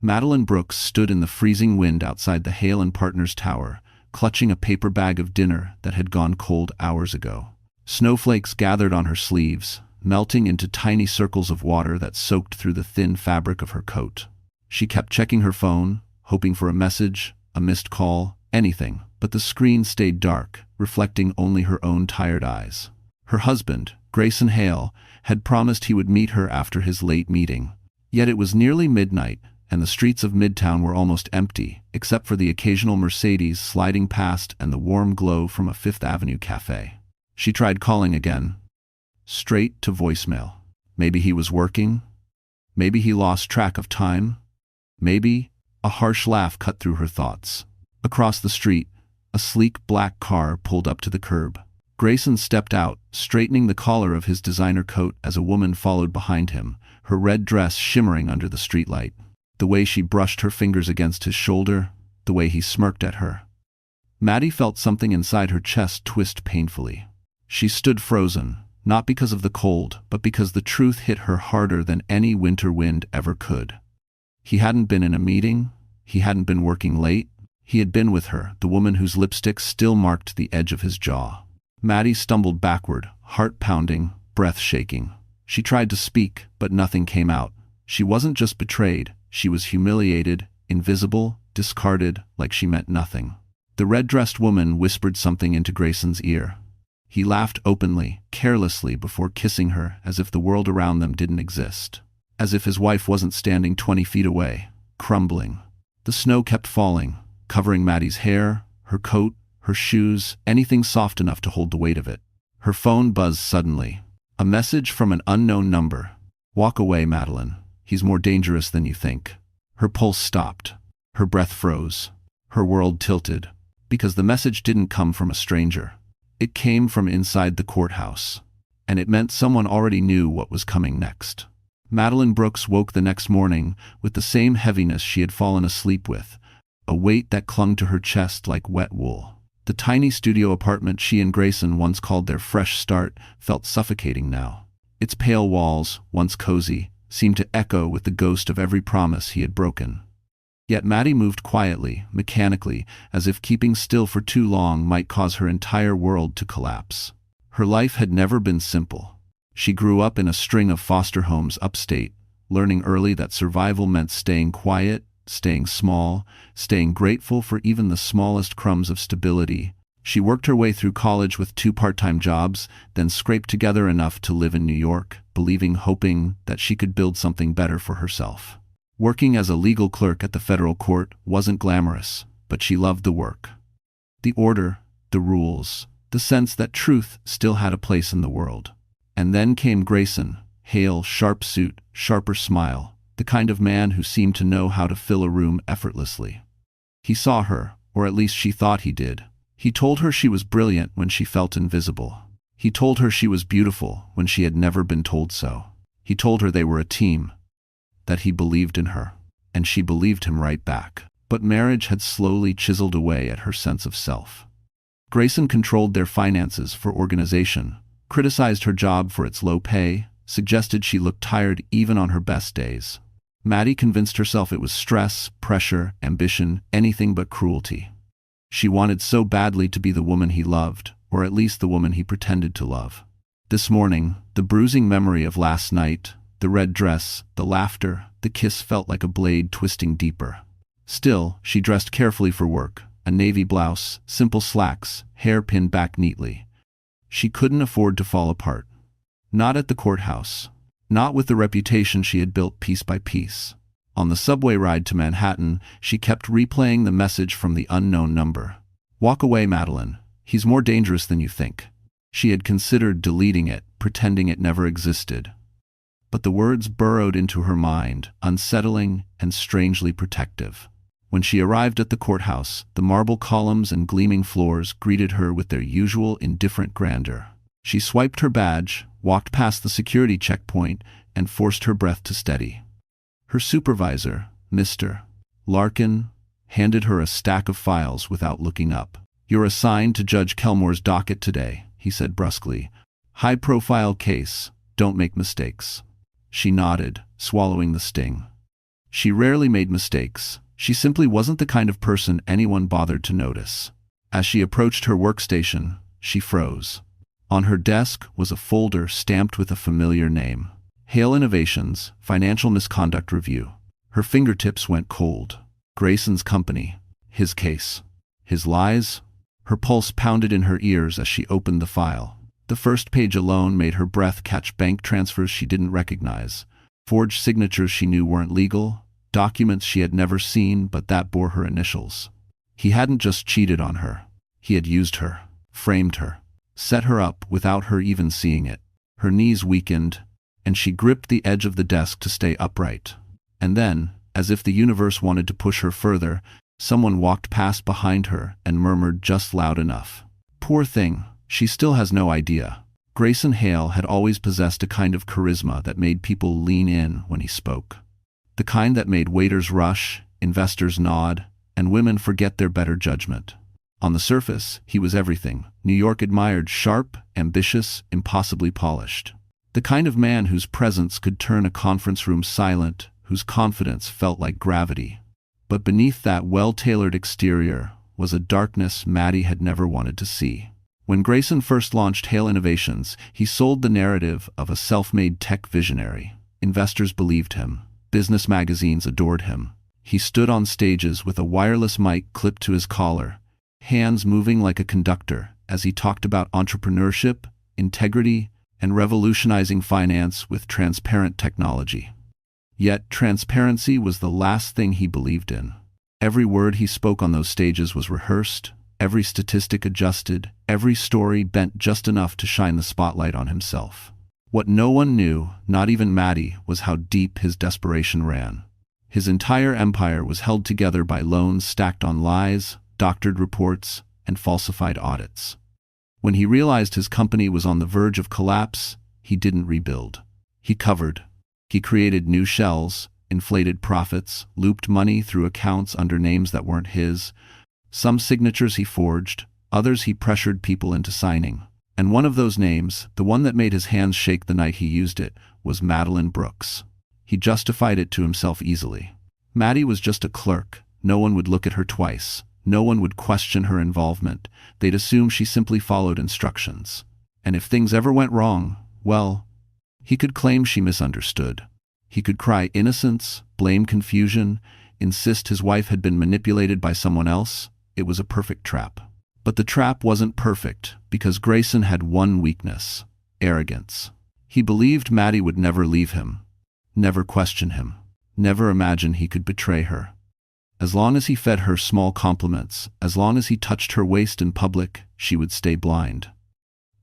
Madeline Brooks stood in the freezing wind outside the Hale and Partners Tower, clutching a paper bag of dinner that had gone cold hours ago. Snowflakes gathered on her sleeves, melting into tiny circles of water that soaked through the thin fabric of her coat. She kept checking her phone, hoping for a message, a missed call, anything, but the screen stayed dark, reflecting only her own tired eyes. Her husband, Grayson Hale, had promised he would meet her after his late meeting. Yet it was nearly midnight, and the streets of Midtown were almost empty, except for the occasional Mercedes sliding past and the warm glow from a Fifth Avenue cafe. She tried calling again. Straight to voicemail. Maybe he was working? Maybe he lost track of time? Maybe? A harsh laugh cut through her thoughts. Across the street, a sleek black car pulled up to the curb. Grayson stepped out, straightening the collar of his designer coat as a woman followed behind him, her red dress shimmering under the streetlight. The way she brushed her fingers against his shoulder, the way he smirked at her. Maddie felt something inside her chest twist painfully. She stood frozen, not because of the cold, but because the truth hit her harder than any winter wind ever could. He hadn't been in a meeting, he hadn't been working late, he had been with her, the woman whose lipstick still marked the edge of his jaw. Maddie stumbled backward, heart pounding, breath shaking. She tried to speak, but nothing came out. She wasn't just betrayed, she was humiliated, invisible, discarded, like she meant nothing. The red-dressed woman whispered something into Grayson's ear. He laughed openly, carelessly, before kissing her, as if the world around them didn't exist. As if his wife wasn't standing 20 feet away, crumbling. The snow kept falling, covering Maddie's hair, her coat, her shoes, anything soft enough to hold the weight of it. Her phone buzzed suddenly. A message from an unknown number. "Walk away, Madeline. He's more dangerous than you think." Her pulse stopped. Her breath froze. Her world tilted. Because the message didn't come from a stranger. It came from inside the courthouse. And it meant someone already knew what was coming next. Madeline Brooks woke the next morning with the same heaviness she had fallen asleep with, a weight that clung to her chest like wet wool. The tiny studio apartment she and Grayson once called their fresh start felt suffocating now. Its pale walls, once cozy, seemed to echo with the ghost of every promise he had broken. Yet Maddie moved quietly, mechanically, as if keeping still for too long might cause her entire world to collapse. Her life had never been simple. She grew up in a string of foster homes upstate, learning early that survival meant staying quiet, staying small, staying grateful for even the smallest crumbs of stability. She worked her way through college with 2 part-time jobs, then scraped together enough to live in New York, hoping that she could build something better for herself. Working as a legal clerk at the federal court wasn't glamorous, but she loved the work. The order, the rules, the sense that truth still had a place in the world. And then came Grayson, Hale, sharp suit, sharper smile, the kind of man who seemed to know how to fill a room effortlessly. He saw her, or at least she thought he did. He told her she was brilliant when she felt invisible. He told her she was beautiful when she had never been told so. He told her they were a team, that he believed in her, and she believed him right back. But marriage had slowly chiseled away at her sense of self. Grayson controlled their finances for organization, criticized her job for its low pay, suggested she looked tired even on her best days. Maddie convinced herself it was stress, pressure, ambition, anything but cruelty. She wanted so badly to be the woman he loved, or at least the woman he pretended to love. This morning, the bruising memory of last night, the red dress, the laughter, the kiss felt like a blade twisting deeper. Still, she dressed carefully for work, a navy blouse, simple slacks, hair pinned back neatly. She couldn't afford to fall apart. Not at the courthouse. Not with the reputation she had built piece by piece. On the subway ride to Manhattan, she kept replaying the message from the unknown number. "Walk away, Madeline. He's more dangerous than you think." She had considered deleting it, pretending it never existed. But the words burrowed into her mind, unsettling and strangely protective. When she arrived at the courthouse, the marble columns and gleaming floors greeted her with their usual indifferent grandeur. She swiped her badge, walked past the security checkpoint, and forced her breath to steady. Her supervisor, Mr. Larkin, handed her a stack of files without looking up. "You're assigned to Judge Kelmore's docket today," he said brusquely. "High-profile case. Don't make mistakes." She nodded, swallowing the sting. She rarely made mistakes. She simply wasn't the kind of person anyone bothered to notice. As she approached her workstation, she froze. On her desk was a folder stamped with a familiar name. Hale Innovations, Financial Misconduct Review. Her fingertips went cold. Grayson's company. His case. His lies. Her pulse pounded in her ears as she opened the file. The first page alone made her breath catch. Bank transfers she didn't recognize. Forged signatures she knew weren't legal. Documents she had never seen but that bore her initials. He hadn't just cheated on her. He had used her, framed her, set her up without her even seeing it. Her knees weakened, and she gripped the edge of the desk to stay upright. And then, as if the universe wanted to push her further, someone walked past behind her and murmured just loud enough. Poor thing, she still has no idea. Grayson Hale had always possessed a kind of charisma that made people lean in when he spoke. The kind that made waiters rush, investors nod, and women forget their better judgment. On the surface, he was everything New York admired: sharp, ambitious, impossibly polished. The kind of man whose presence could turn a conference room silent, whose confidence felt like gravity. But beneath that well-tailored exterior was a darkness Maddie had never wanted to see. When Grayson first launched Hale Innovations, he sold the narrative of a self-made tech visionary. Investors believed him. Business magazines adored him. He stood on stages with a wireless mic clipped to his collar, hands moving like a conductor as he talked about entrepreneurship, integrity, and revolutionizing finance with transparent technology. Yet transparency was the last thing he believed in. Every word he spoke on those stages was rehearsed, every statistic adjusted, every story bent just enough to shine the spotlight on himself. What no one knew, not even Maddie, was how deep his desperation ran. His entire empire was held together by loans stacked on lies, doctored reports, and falsified audits. When he realized his company was on the verge of collapse, he didn't rebuild. He covered. He created new shells, inflated profits, looped money through accounts under names that weren't his. Some signatures he forged, others he pressured people into signing. And one of those names, the one that made his hands shake the night he used it, was Madeline Brooks. He justified it to himself easily. Maddie was just a clerk. No one would look at her twice. No one would question her involvement. They'd assume she simply followed instructions. And if things ever went wrong, well, he could claim she misunderstood. He could cry innocence, blame confusion, insist his wife had been manipulated by someone else. It was a perfect trap. But the trap wasn't perfect because Grayson had one weakness: arrogance. He believed Maddie would never leave him, never question him, never imagine he could betray her. As long as he fed her small compliments, as long as he touched her waist in public, she would stay blind.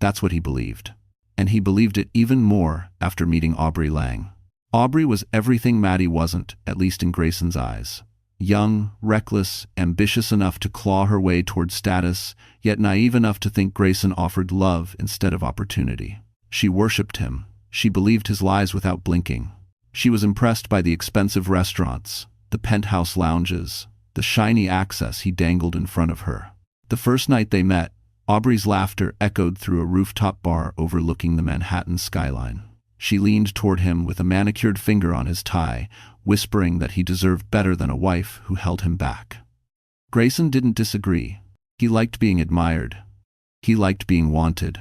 That's what he believed. And he believed it even more after meeting Aubrey Lang. Aubrey was everything Maddie wasn't, at least in Grayson's eyes. Young, reckless, ambitious enough to claw her way toward status, yet naive enough to think Grayson offered love instead of opportunity. She worshipped him. She believed his lies without blinking. She was impressed by the expensive restaurants, the penthouse lounges, the shiny access he dangled in front of her. The first night they met, Aubrey's laughter echoed through a rooftop bar overlooking the Manhattan skyline. She leaned toward him with a manicured finger on his tie, whispering that he deserved better than a wife who held him back. Grayson didn't disagree. He liked being admired. He liked being wanted.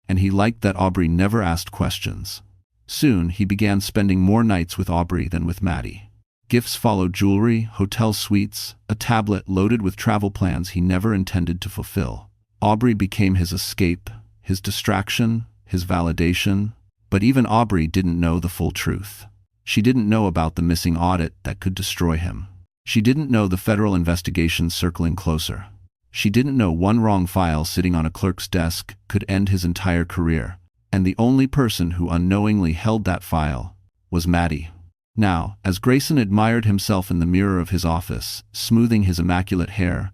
And he liked that Aubrey never asked questions. Soon, he began spending more nights with Aubrey than with Maddie. Gifts followed jewelry, hotel suites, a tablet loaded with travel plans he never intended to fulfill. Aubrey became his escape, his distraction, his validation. But even Aubrey didn't know the full truth. She didn't know about the missing audit that could destroy him. She didn't know the federal investigation circling closer. She didn't know one wrong file sitting on a clerk's desk could end his entire career. And the only person who unknowingly held that file was Maddie. Now, as Grayson admired himself in the mirror of his office, smoothing his immaculate hair,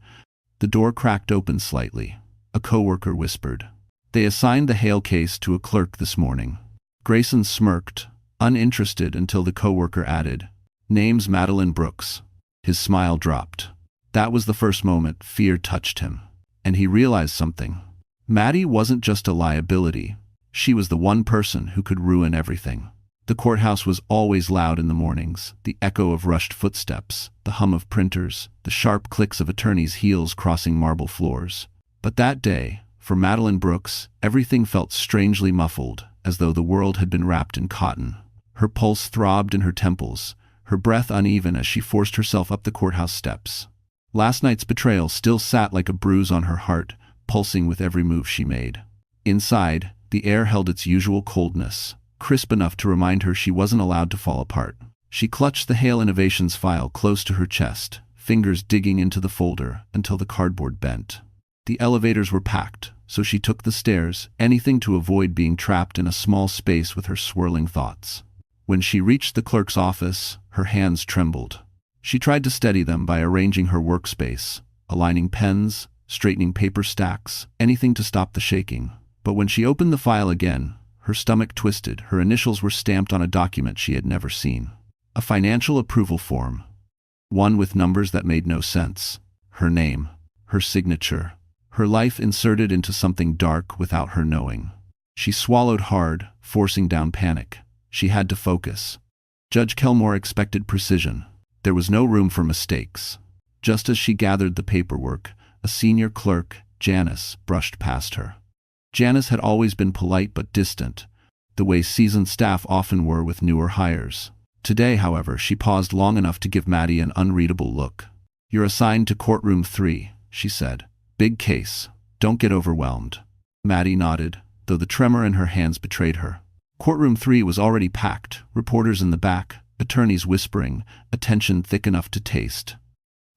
the door cracked open slightly. A coworker whispered. They assigned the Hale case to a clerk this morning. Grayson smirked, uninterested, until the coworker added, "Name's Madeline Brooks." His smile dropped. That was the first moment fear touched him. And he realized something. Maddie wasn't just a liability. She was the one person who could ruin everything. The courthouse was always loud in the mornings, the echo of rushed footsteps, the hum of printers, the sharp clicks of attorneys' heels crossing marble floors. But that day, for Madeline Brooks, everything felt strangely muffled, as though the world had been wrapped in cotton. Her pulse throbbed in her temples, her breath uneven as she forced herself up the courthouse steps. Last night's betrayal still sat like a bruise on her heart, pulsing with every move she made. Inside, the air held its usual coldness, crisp enough to remind her she wasn't allowed to fall apart. She clutched the Hale Innovations file close to her chest, fingers digging into the folder until the cardboard bent. The elevators were packed, so she took the stairs, anything to avoid being trapped in a small space with her swirling thoughts. When she reached the clerk's office, her hands trembled. She tried to steady them by arranging her workspace, aligning pens, straightening paper stacks, anything to stop the shaking. But when she opened the file again, her stomach twisted. Her initials were stamped on a document she had never seen. A financial approval form. One with numbers that made no sense. Her name. Her signature. Her life inserted into something dark without her knowing. She swallowed hard, forcing down panic. She had to focus. Judge Kelmore expected precision. There was no room for mistakes. Just as she gathered the paperwork, a senior clerk, Janice, brushed past her. Janice had always been polite but distant, the way seasoned staff often were with newer hires. Today, however, she paused long enough to give Maddie an unreadable look. "You're assigned to courtroom 3, she said. "Big case. Don't get overwhelmed." Maddie nodded, though the tremor in her hands betrayed her. Courtroom 3 was already packed, reporters in the back, attorneys whispering, attention thick enough to taste.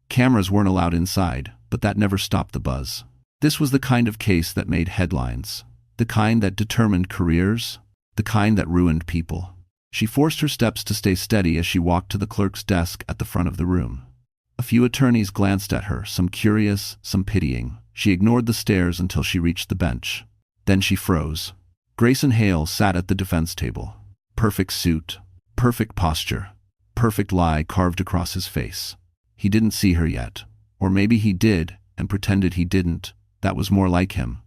Cameras weren't allowed inside, but that never stopped the buzz. This was the kind of case that made headlines, the kind that determined careers, the kind that ruined people. She forced her steps to stay steady as she walked to the clerk's desk at the front of the room. A few attorneys glanced at her, some curious, some pitying. She ignored the stares until she reached the bench. Then she froze. Grayson Hale sat at the defense table. Perfect suit, perfect posture, perfect lie carved across his face. He didn't see her yet. Or maybe he did, and pretended he didn't. That was more like him.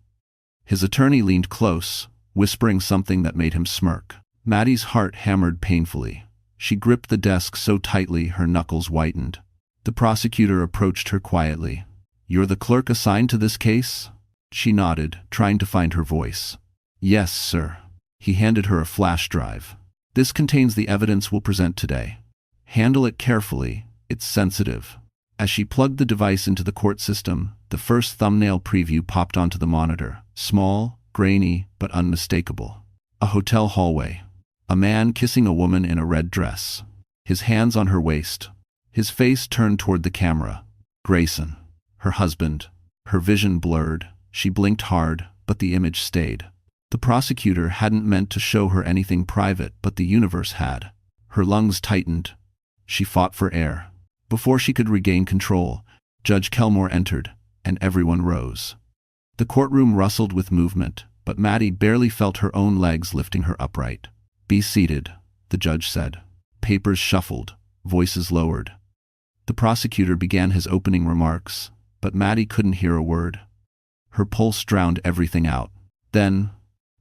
His attorney leaned close, whispering something that made him smirk. Maddie's heart hammered painfully. She gripped the desk so tightly her knuckles whitened. The prosecutor approached her quietly. "You're the clerk assigned to this case?" She nodded, trying to find her voice. "Yes, sir." He handed her a flash drive. "This contains the evidence we'll present today. Handle it carefully, it's sensitive." As she plugged the device into the court system, the first thumbnail preview popped onto the monitor. Small, grainy, but unmistakable. A hotel hallway. A man kissing a woman in a red dress. His hands on her waist. His face turned toward the camera. Grayson. Her husband. Her vision blurred. She blinked hard, but the image stayed. The prosecutor hadn't meant to show her anything private, but the universe had. Her lungs tightened. She fought for air. Before she could regain control, Judge Kelmore entered, and everyone rose. The courtroom rustled with movement, but Maddie barely felt her own legs lifting her upright. "Be seated," the judge said. Papers shuffled, voices lowered. The prosecutor began his opening remarks, but Maddie couldn't hear a word. Her pulse drowned everything out. Then,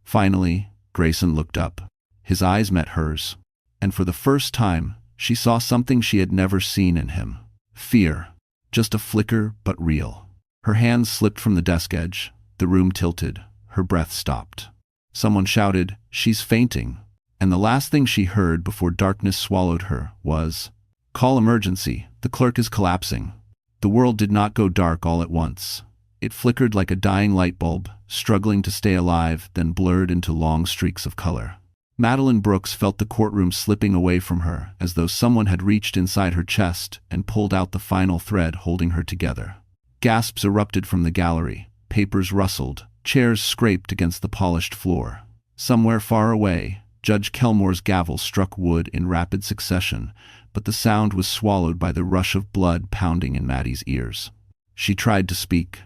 finally, Grayson looked up. His eyes met hers, and for the first time, she saw something she had never seen in him. Fear. Just a flicker, but real. Her hands slipped from the desk edge. The room tilted. Her breath stopped. Someone shouted, "She's fainting." And the last thing she heard before darkness swallowed her was, "Call emergency. The clerk is collapsing." The world did not go dark all at once. It flickered like a dying light bulb, struggling to stay alive, then blurred into long streaks of color. Madeline Brooks felt the courtroom slipping away from her, as though someone had reached inside her chest and pulled out the final thread holding her together. Gasps erupted from the gallery. Papers rustled. Chairs scraped against the polished floor. Somewhere far away, Judge Kelmore's gavel struck wood in rapid succession, but the sound was swallowed by the rush of blood pounding in Maddie's ears. She tried to speak,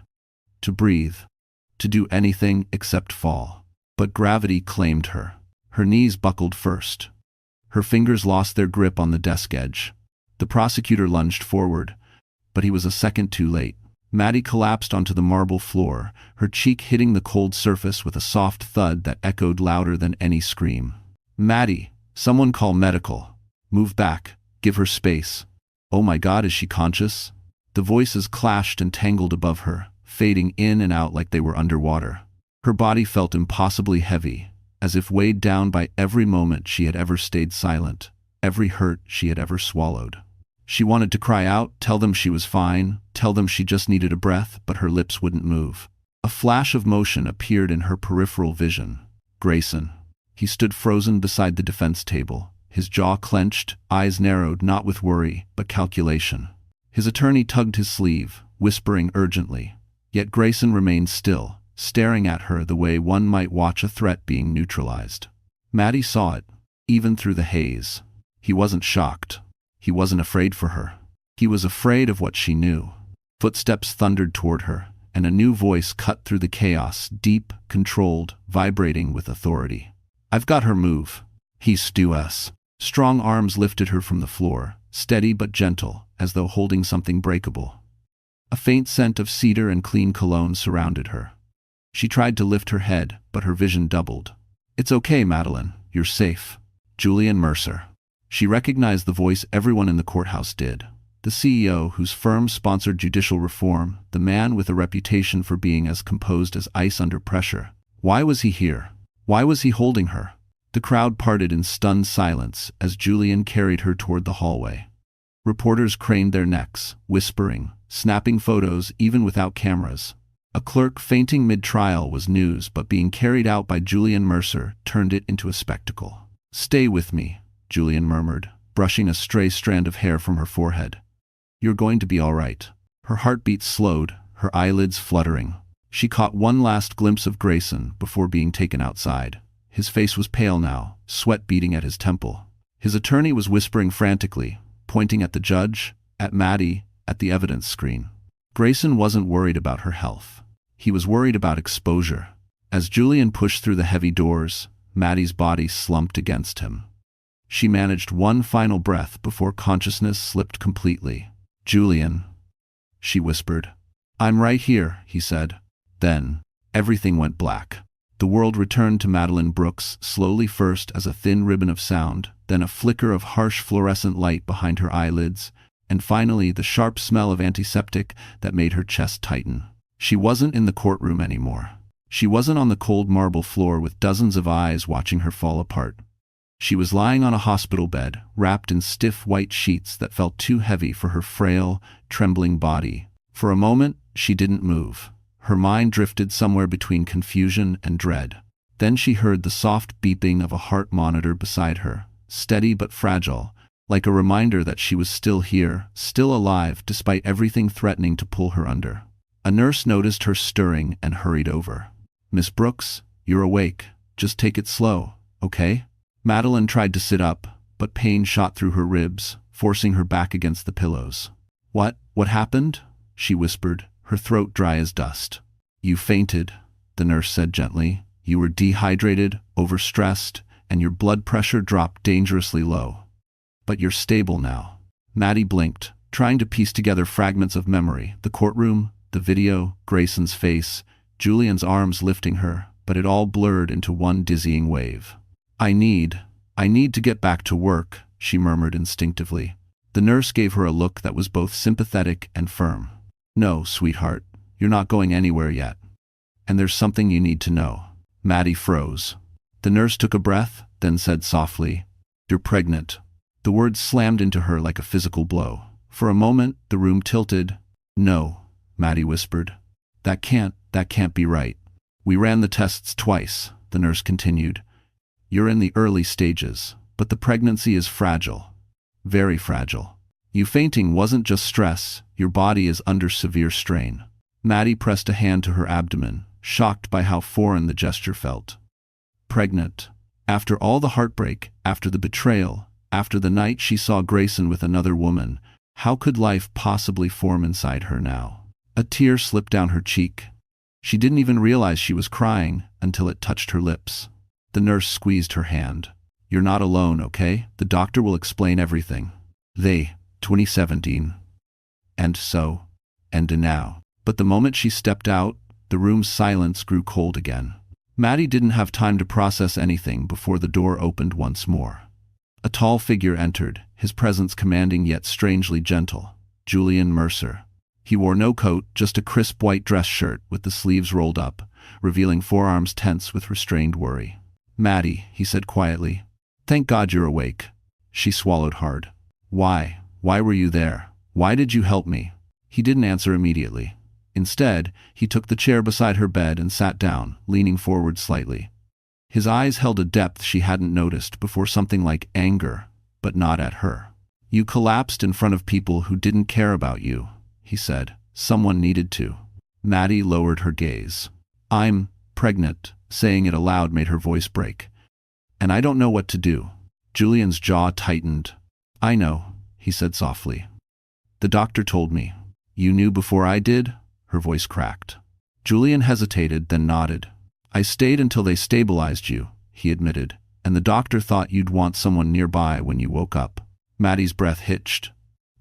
to breathe, to do anything except fall. But gravity claimed her. Her knees buckled first. Her fingers lost their grip on the desk edge. The prosecutor lunged forward, but he was a second too late. Maddie collapsed onto the marble floor, her cheek hitting the cold surface with a soft thud that echoed louder than any scream. "Maddie," Someone call medical. Move back. Give her space. Oh my God, is she conscious? The voices clashed and tangled above her, fading in and out like they were underwater. Her body felt impossibly heavy, as if weighed down by every moment she had ever stayed silent, every hurt she had ever swallowed. She wanted to cry out, tell them she was fine, tell them she just needed a breath, but her lips wouldn't move. A flash of motion appeared in her peripheral vision. Grayson. He stood frozen beside the defense table, his jaw clenched, eyes narrowed not with worry, but calculation. His attorney tugged his sleeve, whispering urgently. Yet Grayson remained still, staring at her the way one might watch a threat being neutralized. Maddie saw it, even through the haze. He wasn't shocked. He wasn't afraid for her. He was afraid of what she knew. Footsteps thundered toward her, and a new voice cut through the chaos, deep, controlled, vibrating with authority. I've got her, move. He's due us. Strong arms lifted her from the floor, steady but gentle, as though holding something breakable. A faint scent of cedar and clean cologne surrounded her. She tried to lift her head, but her vision doubled. It's okay, Madeline. You're safe. Julian Mercer. She recognized the voice everyone in the courthouse did. The CEO whose firm sponsored judicial reform, the man with a reputation for being as composed as ice under pressure. Why was he here? Why was he holding her? The crowd parted in stunned silence as Julian carried her toward the hallway. Reporters craned their necks, whispering, snapping photos even without cameras. A clerk fainting mid-trial was news, but being carried out by Julian Mercer turned it into a spectacle. Stay with me, Julian murmured, brushing a stray strand of hair from her forehead. You're going to be all right. Her heartbeat slowed, her eyelids fluttering. She caught one last glimpse of Grayson before being taken outside. His face was pale now, sweat beading at his temple. His attorney was whispering frantically, pointing at the judge, at Maddie, at the evidence screen. Grayson wasn't worried about her health. He was worried about exposure. As Julian pushed through the heavy doors, Maddie's body slumped against him. She managed one final breath before consciousness slipped completely. Julian, she whispered. I'm right here, he said. Then, everything went black. The world returned to Madeline Brooks, slowly, first as a thin ribbon of sound, then a flicker of harsh fluorescent light behind her eyelids, and finally the sharp smell of antiseptic that made her chest tighten. She wasn't in the courtroom anymore. She wasn't on the cold marble floor with dozens of eyes watching her fall apart. She was lying on a hospital bed, wrapped in stiff white sheets that felt too heavy for her frail, trembling body. For a moment, she didn't move. Her mind drifted somewhere between confusion and dread. Then she heard the soft beeping of a heart monitor beside her, steady but fragile, like a reminder that she was still here, still alive despite everything threatening to pull her under. A nurse noticed her stirring and hurried over. Miss Brooks, you're awake. Just take it slow, okay? Madeline tried to sit up, but pain shot through her ribs, forcing her back against the pillows. What happened? She whispered, her throat dry as dust. You fainted, the nurse said gently. You were dehydrated, overstressed, and your blood pressure dropped dangerously low. But you're stable now. Maddie blinked, trying to piece together fragments of memory, the courtroom, the video, Grayson's face, Julian's arms lifting her, but it all blurred into one dizzying wave. I need to get back to work, she murmured instinctively. The nurse gave her a look that was both sympathetic and firm. No, sweetheart, you're not going anywhere yet. And there's something you need to know. Maddie froze. The nurse took a breath, then said softly, You're pregnant. The words slammed into her like a physical blow. For a moment, the room tilted. No, Maddie whispered. That can't be right. We ran the tests twice, the nurse continued. You're in the early stages, but the pregnancy is fragile. Very fragile. You fainting wasn't just stress, your body is under severe strain. Maddie pressed a hand to her abdomen, shocked by how foreign the gesture felt. Pregnant. After all the heartbreak, after the betrayal, after the night she saw Grayson with another woman, how could life possibly form inside her now? A tear slipped down her cheek. She didn't even realize she was crying until it touched her lips. The nurse squeezed her hand. You're not alone, okay? The doctor will explain everything. 2017. And now. But the moment she stepped out, the room's silence grew cold again. Maddie didn't have time to process anything before the door opened once more. A tall figure entered, his presence commanding yet strangely gentle. Julian Mercer. He wore no coat, just a crisp white dress shirt with the sleeves rolled up, revealing forearms tense with restrained worry. "Maddie," he said quietly. "Thank God you're awake." She swallowed hard. "Why? Why were you there? Why did you help me?" He didn't answer immediately. Instead, he took the chair beside her bed and sat down, leaning forward slightly. His eyes held a depth she hadn't noticed before, something like anger, but not at her. "You collapsed in front of people who didn't care about you," he said. "Someone needed to." Maddie lowered her gaze. "I'm pregnant," saying it aloud made her voice break. "And I don't know what to do." Julian's jaw tightened. "I know," he said softly. "The doctor told me." "You knew before I did?" Her voice cracked. Julian hesitated, then nodded. "I stayed until they stabilized you," he admitted, "and the doctor thought you'd want someone nearby when you woke up." Maddie's breath hitched.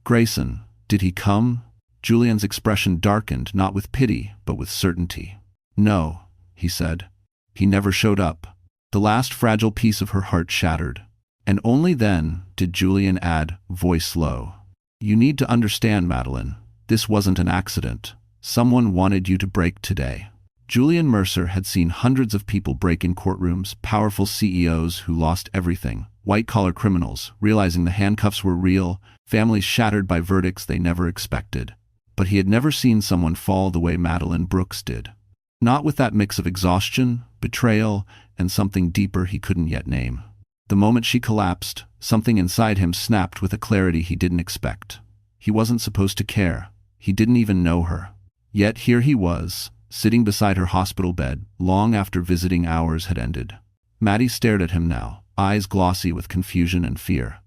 "Grayson, did he come?" Julian's expression darkened, not with pity, but with certainty. "No," he said. "He never showed up." The last fragile piece of her heart shattered. And only then did Julian add, voice low, "You need to understand, Madeline. This wasn't an accident. Someone wanted you to break today." Julian Mercer had seen hundreds of people break in courtrooms, powerful CEOs who lost everything, white-collar criminals, realizing the handcuffs were real, families shattered by verdicts they never expected. But he had never seen someone fall the way Madeline Brooks did. Not with that mix of exhaustion, betrayal, and something deeper he couldn't yet name. The moment she collapsed, something inside him snapped with a clarity he didn't expect. He wasn't supposed to care. He didn't even know her. Yet here he was, sitting beside her hospital bed, long after visiting hours had ended. Maddie stared at him now, eyes glossy with confusion and fear.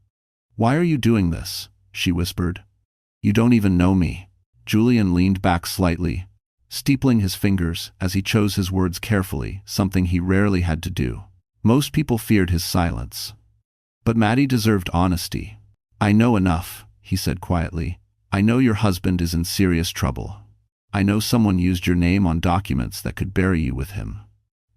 "Why are you doing this?" she whispered. "You don't even know me." Julian leaned back slightly, steepling his fingers as he chose his words carefully, something he rarely had to do. Most people feared his silence. But Maddie deserved honesty. "I know enough," he said quietly. "I know your husband is in serious trouble. I know someone used your name on documents that could bury you with him.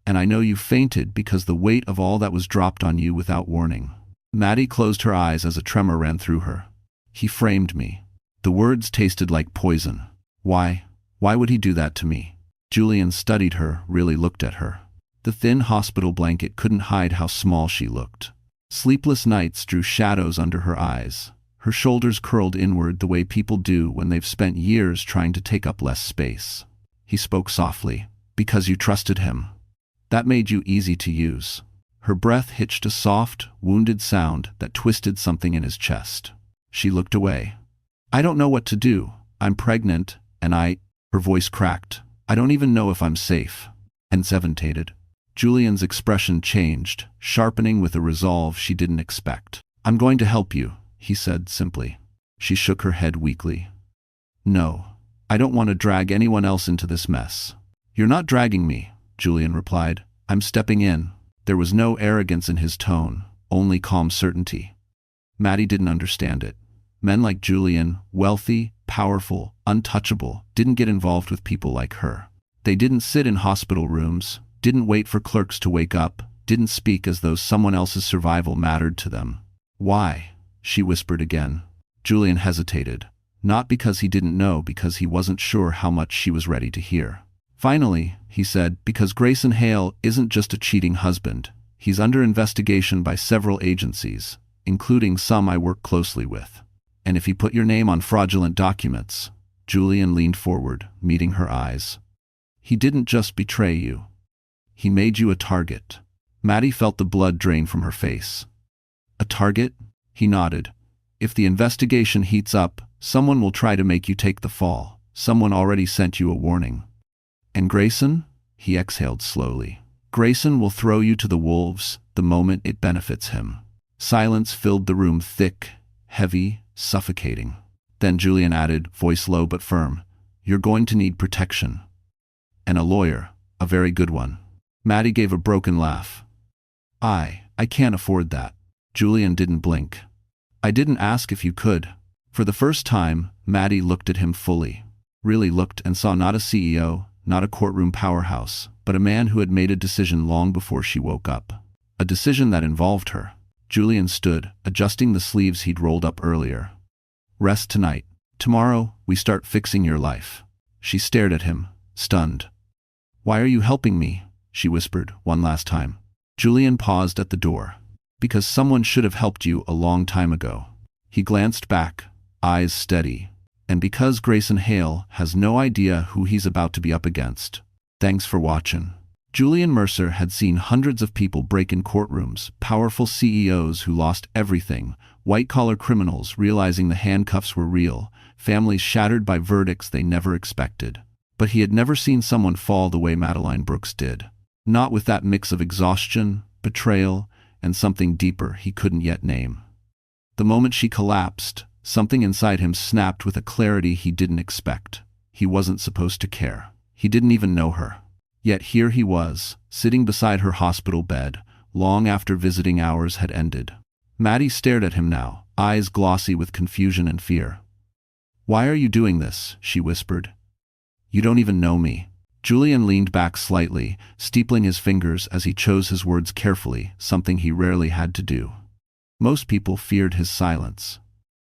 And I know you fainted because the weight of all that was dropped on you without warning." Maddie closed her eyes as a tremor ran through her. "He framed me." The words tasted like poison. Why would he do that to me? Julian studied her, really looked at her. The thin hospital blanket couldn't hide how small she looked. Sleepless nights drew shadows under her eyes. Her shoulders curled inward the way people do when they've spent years trying to take up less space. He spoke softly. "Because you trusted him. That made you easy to use." Her breath hitched a soft, wounded sound that twisted something in his chest. She looked away. "I don't know what to do. I'm pregnant, and Her voice cracked. "I don't even know if I'm safe." And hesitated. Julian's expression changed, sharpening with a resolve she didn't expect. "I'm going to help you," he said simply. She shook her head weakly. "No, I don't want to drag anyone else into this mess." "You're not dragging me," Julian replied. "I'm stepping in." There was no arrogance in his tone, only calm certainty. Maddie didn't understand it. Men like Julian, wealthy, powerful, untouchable, didn't get involved with people like her. They didn't sit in hospital rooms, didn't wait for clerks to wake up, didn't speak as though someone else's survival mattered to them. "Why?" she whispered again. Julian hesitated. Not because he didn't know, because he wasn't sure how much she was ready to hear. "Finally," he said, "because Grayson Hale isn't just a cheating husband. He's under investigation by several agencies, including some I work closely with. And if he put your name on fraudulent documents," Julian leaned forward, meeting her eyes, "he didn't just betray you. He made you a target." Maddie felt the blood drain from her face. "A target?" He nodded. "If the investigation heats up, someone will try to make you take the fall. Someone already sent you a warning." "And Grayson?" He exhaled slowly. "Grayson will throw you to the wolves the moment it benefits him." Silence filled the room, thick, heavy, suffocating. Then Julian added, voice low but firm, "You're going to need protection. And a lawyer, a very good one." Maddie gave a broken laugh. I can't afford that." Julian didn't blink. "I didn't ask if you could." For the first time, Maddie looked at him fully. Really looked and saw not a CEO, not a courtroom powerhouse, but a man who had made a decision long before she woke up. A decision that involved her. Julian stood, adjusting the sleeves he'd rolled up earlier. Rest tonight. Tomorrow, we start fixing your life. She stared at him, stunned. Why are you helping me? She whispered, one last time. Julian paused at the door. Because someone should have helped you a long time ago. He glanced back, eyes steady. And because Grayson Hale has no idea who he's about to be up against. Thanks for watching. Julian Mercer had seen hundreds of people break in courtrooms, powerful CEOs who lost everything, white-collar criminals realizing the handcuffs were real, families shattered by verdicts they never expected. But he had never seen someone fall the way Madeline Brooks did. Not with that mix of exhaustion, betrayal, and something deeper he couldn't yet name. The moment she collapsed, something inside him snapped with a clarity he didn't expect. He wasn't supposed to care. He didn't even know her. Yet here he was, sitting beside her hospital bed, long after visiting hours had ended. Maddie stared at him now, eyes glossy with confusion and fear. Why are you doing this? She whispered. You don't even know me. Julian leaned back slightly, steepling his fingers as he chose his words carefully, something he rarely had to do. Most people feared his silence.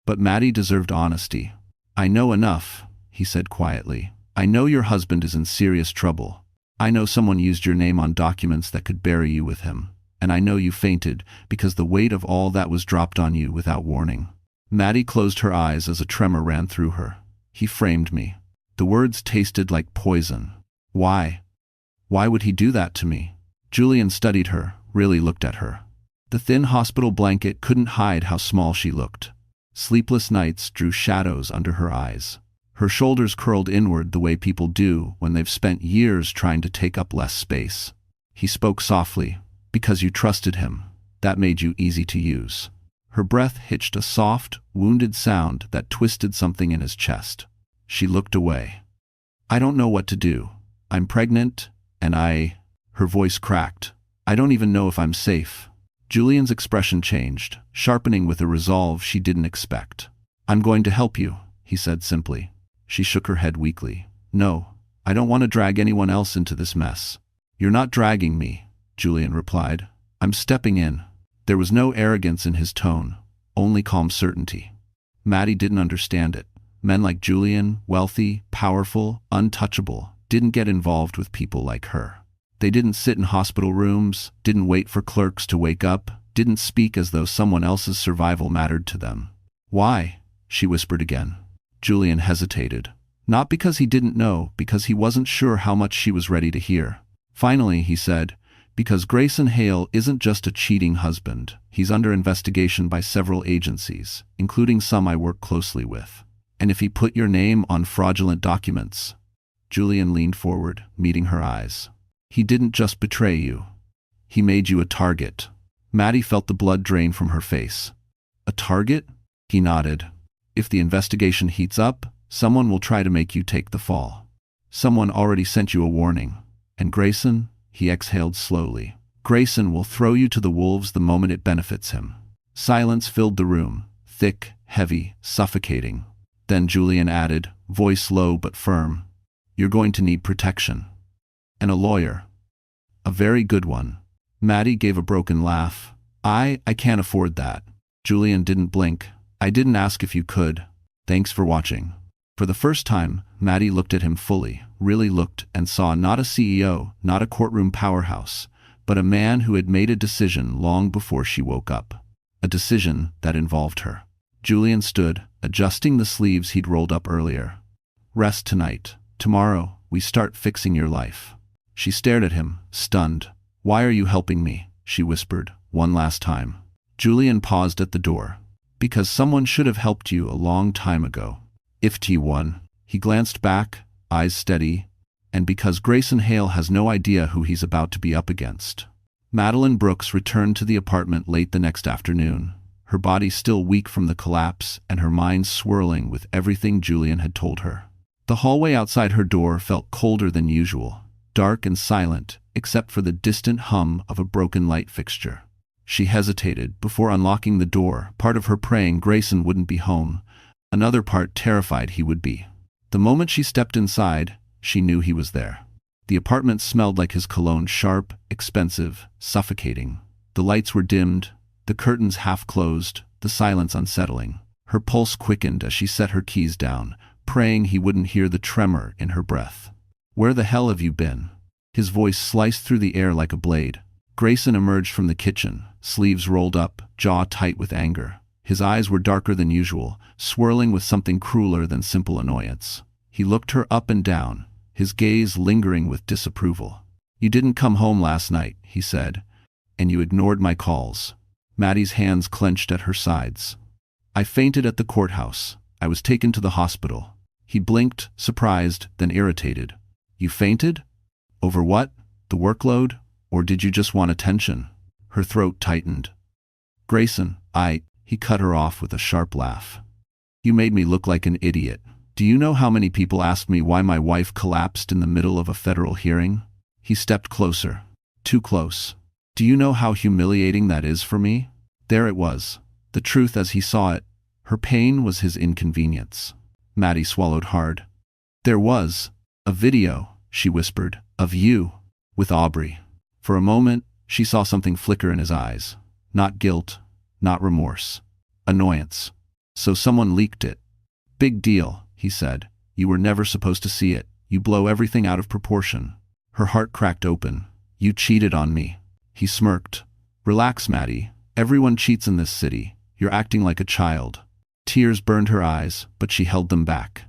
But Maddie deserved honesty. I know enough, he said quietly. I know your husband is in serious trouble. I know someone used your name on documents that could bury you with him. And I know you fainted because the weight of all that was dropped on you without warning. Maddie closed her eyes as a tremor ran through her. He framed me. The words tasted like poison. Why? Why would he do that to me? Julian studied her, really looked at her. The thin hospital blanket couldn't hide how small she looked. Sleepless nights drew shadows under her eyes. Her shoulders curled inward the way people do when they've spent years trying to take up less space. He spoke softly. Because you trusted him. That made you easy to use. Her breath hitched a soft, wounded sound that twisted something in his chest. She looked away. I don't know what to do. I'm pregnant, and Her voice cracked. I don't even know if I'm safe. Julian's expression changed, sharpening with a resolve she didn't expect. I'm going to help you, he said simply. She shook her head weakly. No, I don't want to drag anyone else into this mess. You're not dragging me, Julian replied. I'm stepping in. There was no arrogance in his tone, only calm certainty. Maddie didn't understand it. Men like Julian, wealthy, powerful, untouchable, didn't get involved with people like her. They didn't sit in hospital rooms, didn't wait for clerks to wake up, didn't speak as though someone else's survival mattered to them. Why? She whispered again. Julian hesitated. Not because he didn't know, because he wasn't sure how much she was ready to hear. Finally, he said, because Grayson Hale isn't just a cheating husband. He's under investigation by several agencies, including some I work closely with. And if he put your name on fraudulent documents... Julian leaned forward, meeting her eyes. He didn't just betray you. He made you a target. Maddie felt the blood drain from her face. A target? He nodded. If the investigation heats up, someone will try to make you take the fall. Someone already sent you a warning. And Grayson? He exhaled slowly. Grayson will throw you to the wolves the moment it benefits him. Silence filled the room, thick, heavy, suffocating. Then Julian added, voice low but firm, you're going to need protection. And a lawyer. A very good one. Maddie gave a broken laugh. I can't afford that. Julian didn't blink. I didn't ask if you could. Thanks for watching. For the first time, Maddie looked at him fully, really looked and saw not a CEO, not a courtroom powerhouse, but a man who had made a decision long before she woke up. A decision that involved her. Julian stood, adjusting the sleeves he'd rolled up earlier. Rest tonight. Tomorrow, we start fixing your life. She stared at him, stunned. Why are you helping me? She whispered, one last time. Julian paused at the door. Because someone should have helped you a long time ago. If T1. He glanced back, eyes steady, and because Grayson Hale has no idea who he's about to be up against. Madeline Brooks returned to the apartment late the next afternoon, her body still weak from the collapse and her mind swirling with everything Julian had told her. The hallway outside her door felt colder than usual, dark and silent, except for the distant hum of a broken light fixture. She hesitated before unlocking the door, part of her praying Grayson wouldn't be home, another part terrified he would be. The moment she stepped inside, she knew he was there. The apartment smelled like his cologne, sharp, expensive, suffocating. The lights were dimmed, The curtains half closed, the silence unsettling. Her pulse quickened as she set her keys down, praying he wouldn't hear the tremor in her breath. "Where the hell have you been?" His voice sliced through the air like a blade. Grayson emerged from the kitchen, sleeves rolled up, jaw tight with anger. His eyes were darker than usual, swirling with something crueler than simple annoyance. He looked her up and down, his gaze lingering with disapproval. "You didn't come home last night," he said, "and you ignored my calls." Maddie's hands clenched at her sides. "I fainted at the courthouse. I was taken to the hospital." He blinked, surprised, then irritated. "You fainted? Over what? The workload? Or did you just want attention?" Her throat tightened. "Grayson, He cut her off with a sharp laugh. "You made me look like an idiot. Do you know how many people asked me why my wife collapsed in the middle of a federal hearing?" He stepped closer. Too close. "Do you know how humiliating that is for me?" There it was. The truth as he saw it. Her pain was his inconvenience. Maddie swallowed hard. "There was a video," she whispered, "of you with Aubrey." For a moment, she saw something flicker in his eyes. Not guilt, not remorse. Annoyance. "So someone leaked it." "Big deal," he said. "You were never supposed to see it. You blow everything out of proportion." Her heart cracked open. "You cheated on me." He smirked. "Relax, Maddie. Everyone cheats in this city. You're acting like a child." Tears burned her eyes, but she held them back.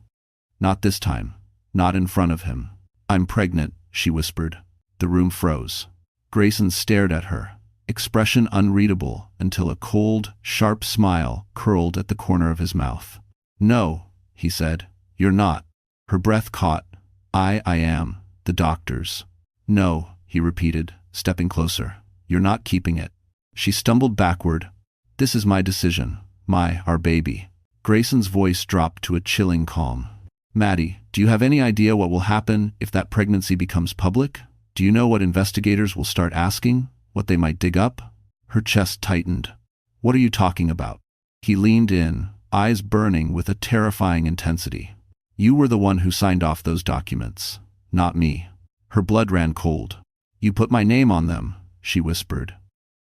"Not this time. Not in front of him." "I'm pregnant," she whispered. The room froze. Grayson stared at her, expression unreadable until a cold, sharp smile curled at the corner of his mouth. "No," he said. "You're not." Her breath caught. I am. The doctors." "No," he repeated, stepping closer. "You're not keeping it." She stumbled backward. "This is my decision. Our baby." Grayson's voice dropped to a chilling calm. "Maddie, do you have any idea what will happen if that pregnancy becomes public? Do you know what investigators will start asking? What they might dig up?" Her chest tightened. "What are you talking about?" He leaned in, eyes burning with a terrifying intensity. "You were the one who signed off those documents, not me." Her blood ran cold. "You put my name on them," she whispered.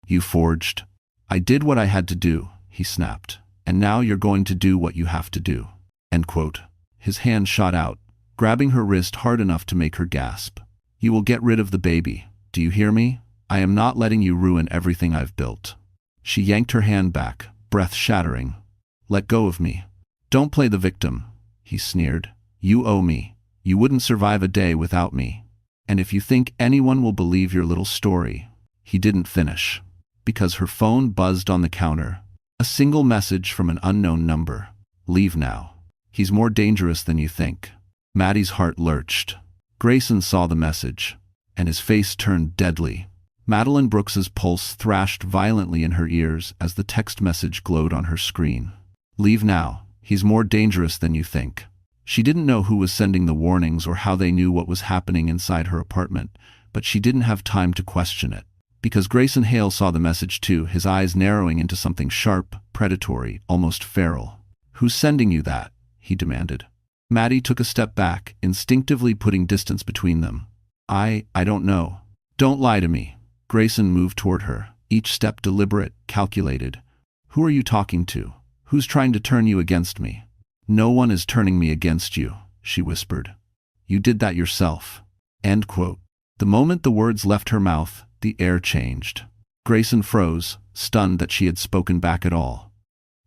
"You forged." "I did what I had to do," he snapped. "And now you're going to do what you have to do." End quote. His hand shot out, grabbing her wrist hard enough to make her gasp. "You will get rid of the baby. Do you hear me? I am not letting you ruin everything I've built." She yanked her hand back, breath shattering. "Let go of me." "Don't play the victim," he sneered. "You owe me. You wouldn't survive a day without me. And if you think anyone will believe your little story..." He didn't finish, because her phone buzzed on the counter. A single message from an unknown number. "Leave now. He's more dangerous than you think." Maddie's heart lurched. Grayson saw the message, and his face turned deadly. Madeline Brooks's pulse thrashed violently in her ears as the text message glowed on her screen. "Leave now. He's more dangerous than you think." She didn't know who was sending the warnings or how they knew what was happening inside her apartment, but she didn't have time to question it. Because Grayson Hale saw the message too, his eyes narrowing into something sharp, predatory, almost feral. "Who's sending you that?" he demanded. Maddie took a step back, instinctively putting distance between them. I don't know." "Don't lie to me." Grayson moved toward her, each step deliberate, calculated. "Who are you talking to? Who's trying to turn you against me?" "No one is turning me against you," she whispered. "You did that yourself." End quote. The moment the words left her mouth, the air changed. Grayson froze, stunned that she had spoken back at all.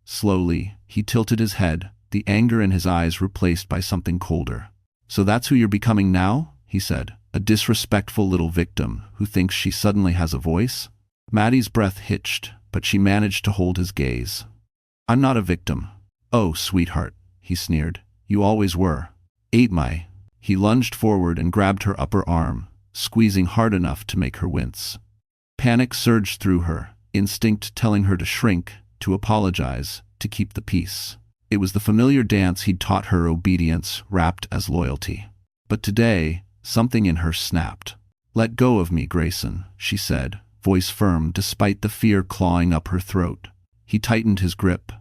Slowly, he tilted his head, the anger in his eyes replaced by something colder. "So that's who you're becoming now?" he said. "A disrespectful little victim who thinks she suddenly has a voice?" Maddie's breath hitched, but she managed to hold his gaze. "I'm not a victim." "Oh, sweetheart," he sneered. "You always were." "Ate my..." He lunged forward and grabbed her upper arm, squeezing hard enough to make her wince. Panic surged through her, instinct telling her to shrink, to apologize, to keep the peace. It was the familiar dance he'd taught her, obedience wrapped as loyalty. But today, something in her snapped. "Let go of me, Grayson," she said, voice firm despite the fear clawing up her throat. He tightened his grip.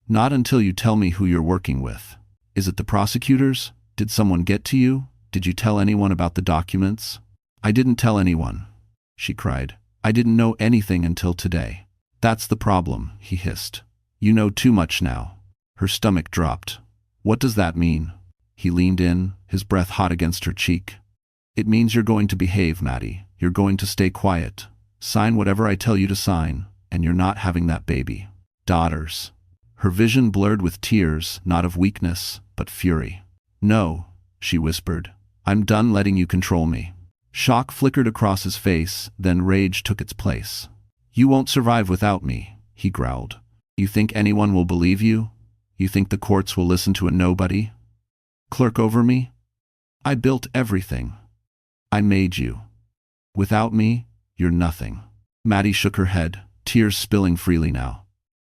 "Not until you tell me who you're working with. Is it the prosecutors? Did someone get to you? Did you tell anyone about the documents?" "I didn't tell anyone," she cried. "I didn't know anything until today." That's the problem, he hissed. You know too much now. Her stomach dropped. What does that mean? He leaned in, his breath hot against her cheek. It means you're going to behave, Maddie. You're going to stay quiet. Sign whatever I tell you to sign, and you're not having that baby. Daughters. Her vision blurred with tears, not of weakness, but fury. No, she whispered. I'm done letting you control me. Shock flickered across his face, then rage took its place. You won't survive without me, he growled. You think anyone will believe you? You think the courts will listen to a nobody? Clerk over me? I built everything. I made you. Without me, you're nothing. Maddie shook her head, tears spilling freely now.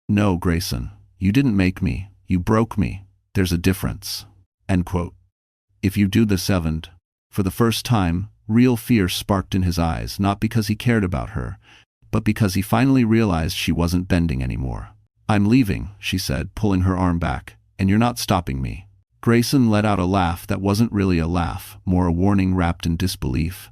No, Grayson, you didn't make me. You broke me. There's a difference. End quote. If you do the seventh. For the first time, real fear sparked in his eyes, not because he cared about her, but because he finally realized she wasn't bending anymore. I'm leaving, she said, pulling her arm back, and you're not stopping me. Grayson let out a laugh that wasn't really a laugh, more a warning wrapped in disbelief.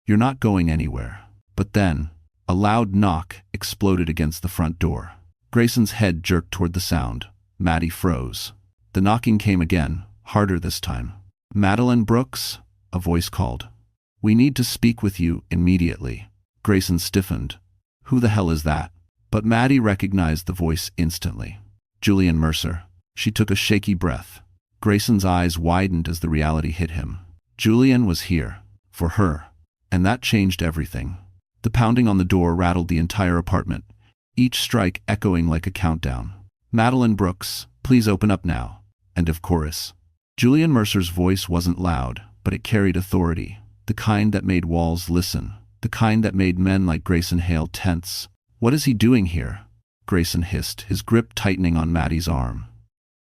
You're not going anywhere. But then, a loud knock exploded against the front door. Grayson's head jerked toward the sound. Maddie froze. The knocking came again, harder this time. Madeline Brooks, a voice called. We need to speak with you immediately. Grayson stiffened. Who the hell is that? But Maddie recognized the voice instantly. Julian Mercer. She took a shaky breath. Grayson's eyes widened as the reality hit him. Julian was here. For her. And that changed everything. The pounding on the door rattled the entire apartment, each strike echoing like a countdown. Madeline Brooks, please open up now. End of chorus. Julian Mercer's voice wasn't loud, but it carried authority. The kind that made walls listen. The kind that made men like Grayson Hale tense. What is he doing here? Grayson hissed, his grip tightening on Maddie's arm.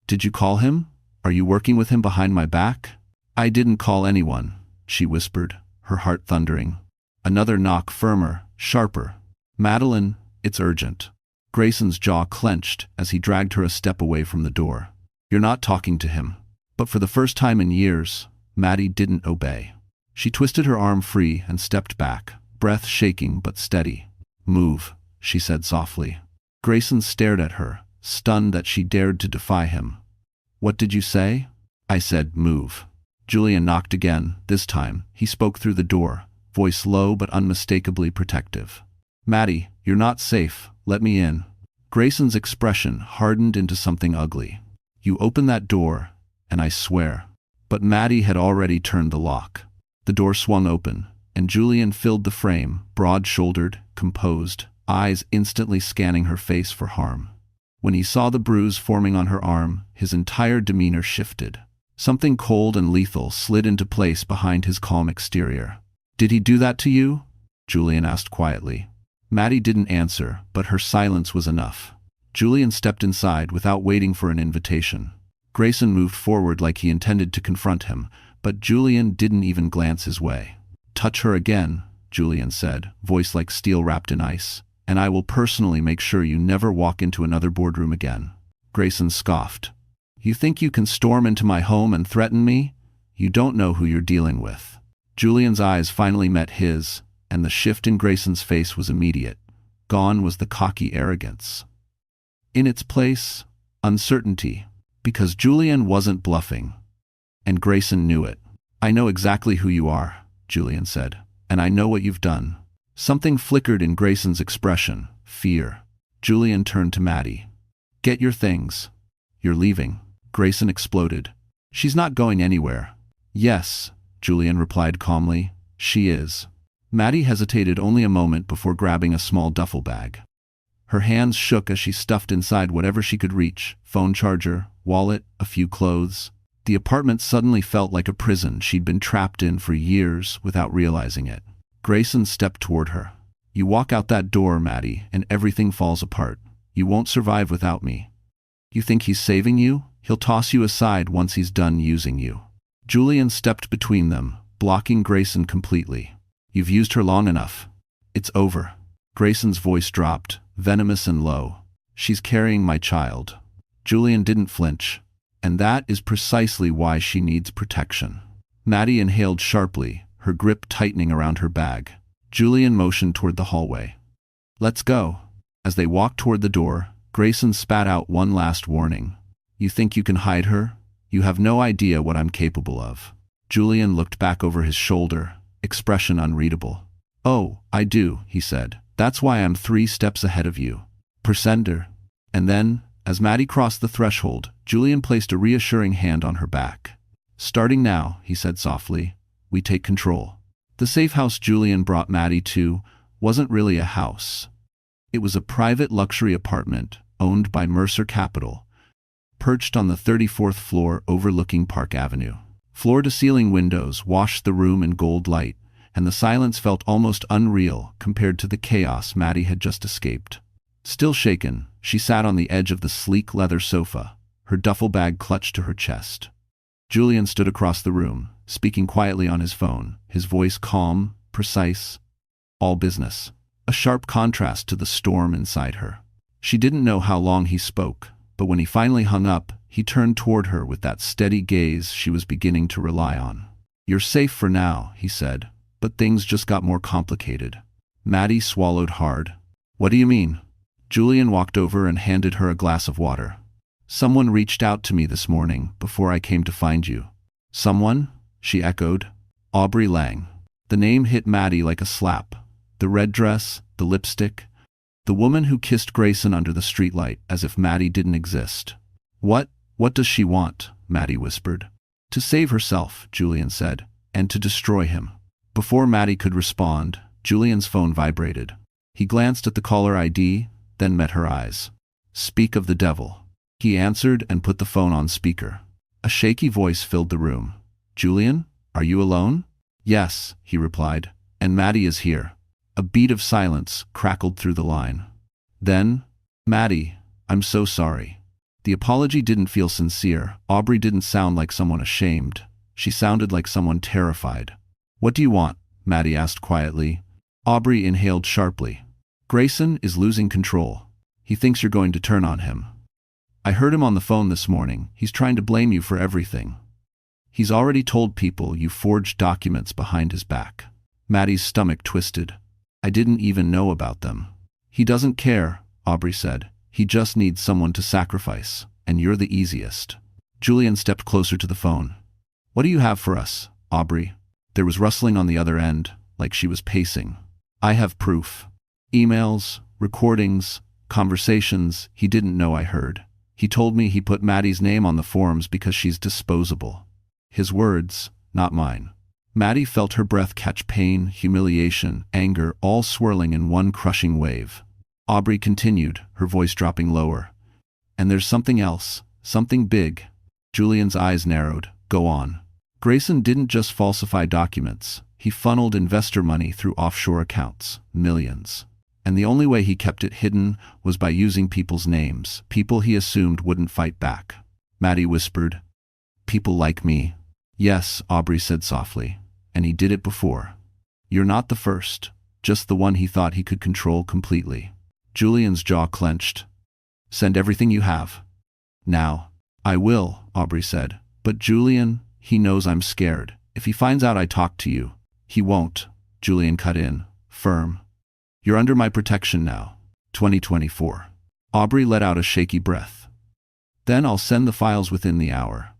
Did you call him? Are you working with him behind my back? I didn't call anyone, she whispered, her heart thundering. Another knock, firmer, sharper. Madeline, it's urgent. Grayson's jaw clenched as he dragged her a step away from the door. You're not talking to him. But for the first time in years, Maddie didn't obey. She twisted her arm free and stepped back, breath shaking but steady. Move, she said softly. Grayson stared at her, stunned that she dared to defy him. What did you say? I said, move. Julian knocked again. This time, he spoke through the door, voice low but unmistakably protective. Maddie, you're not safe. Let me in. Grayson's expression hardened into something ugly. You open that door, and I swear. But Maddie had already turned the lock. The door swung open, and Julian filled the frame, broad-shouldered, composed, eyes instantly scanning her face for harm. When he saw the bruise forming on her arm, his entire demeanor shifted. Something cold and lethal slid into place behind his calm exterior. Did he do that to you? Julian asked quietly. Maddie didn't answer, but her silence was enough. Julian stepped inside without waiting for an invitation. Grayson moved forward like he intended to confront him, but Julian didn't even glance his way. Touch her again, Julian said, voice like steel wrapped in ice, and I will personally make sure you never walk into another boardroom again. Grayson scoffed. You think you can storm into my home and threaten me? You don't know who you're dealing with. Julian's eyes finally met his, and the shift in Grayson's face was immediate. Gone was the cocky arrogance. In its place, uncertainty, because Julian wasn't bluffing. And Grayson knew it. I know exactly who you are, Julian said, and I know what you've done. Something flickered in Grayson's expression, fear. Julian turned to Maddie. Get your things. You're leaving. Grayson exploded. She's not going anywhere. Yes, Julian replied calmly. She is. Maddie hesitated only a moment before grabbing a small duffel bag. Her hands shook as she stuffed inside whatever she could reach, phone charger, wallet, a few clothes. The apartment suddenly felt like a prison she'd been trapped in for years without realizing it. Grayson stepped toward her. You walk out that door, Maddie, and everything falls apart. You won't survive without me. You think he's saving you? He'll toss you aside once he's done using you. Julian stepped between them, blocking Grayson completely. You've used her long enough. It's over. Grayson's voice dropped, venomous and low. She's carrying my child. Julian didn't flinch. And that is precisely why she needs protection. Maddie inhaled sharply, her grip tightening around her bag. Julian motioned toward the hallway. Let's go. As they walked toward the door, Grayson spat out one last warning. You think you can hide her? You have no idea what I'm capable of. Julian looked back over his shoulder, expression unreadable. Oh, I do, he said. That's why I'm 3 steps ahead of you. Presender. And then, as Maddie crossed the threshold, Julian placed a reassuring hand on her back. Starting now, he said softly, we take control. The safe house Julian brought Maddie to wasn't really a house. It was a private luxury apartment owned by Mercer Capital, perched on the 34th floor overlooking Park Avenue. Floor-to-ceiling windows washed the room in gold light, and the silence felt almost unreal compared to the chaos Maddie had just escaped. Still shaken, she sat on the edge of the sleek leather sofa, her duffel bag clutched to her chest. Julian stood across the room, speaking quietly on his phone, his voice calm, precise, all business. A sharp contrast to the storm inside her. She didn't know how long he spoke, but when he finally hung up, he turned toward her with that steady gaze she was beginning to rely on. You're safe for now, he said, but things just got more complicated. Maddie swallowed hard. What do you mean? Julian walked over and handed her a glass of water. Someone reached out to me this morning before I came to find you. Someone? She echoed. Aubrey Lang. The name hit Maddie like a slap. The red dress, the lipstick, the woman who kissed Grayson under the streetlight as if Maddie didn't exist. What does she want? Maddie whispered. To save herself, Julian said, and to destroy him. Before Maddie could respond, Julian's phone vibrated. He glanced at the caller ID, then met her eyes. Speak of the devil. He answered and put the phone on speaker. A shaky voice filled the room. Julian, are you alone? Yes, he replied, and Maddie is here. A beat of silence crackled through the line. Then, Maddie, I'm so sorry. The apology didn't feel sincere. Aubrey didn't sound like someone ashamed. She sounded like someone terrified. What do you want? Maddie asked quietly. Aubrey inhaled sharply. Grayson is losing control. He thinks you're going to turn on him. I heard him on the phone this morning. He's trying to blame you for everything. He's already told people you forged documents behind his back. Maddie's stomach twisted. I didn't even know about them. He doesn't care, Aubrey said. He just needs someone to sacrifice, and you're the easiest. Julian stepped closer to the phone. What do you have for us, Aubrey? There was rustling on the other end, like she was pacing. I have proof. Emails, recordings, conversations he didn't know I heard. He told me he put Maddie's name on the forms because she's disposable. His words, not mine. Maddie felt her breath catch pain, humiliation, anger, all swirling in one crushing wave. Aubrey continued, her voice dropping lower. And there's something else, something big. Julian's eyes narrowed. Go on. Grayson didn't just falsify documents. He funneled investor money through offshore accounts, millions. And the only way he kept it hidden was by using people's names, people he assumed wouldn't fight back. Maddie whispered, People like me. Yes, Aubrey said softly. And he did it before. You're not the first, just the one he thought he could control completely. Julian's jaw clenched. Send everything you have. Now. I will, Aubrey said. But Julian, he knows I'm scared. If he finds out I talked to you, he won't. Julian cut in, firm. You're under my protection now. 2024. Aubrey let out a shaky breath. Then I'll send the files within the hour.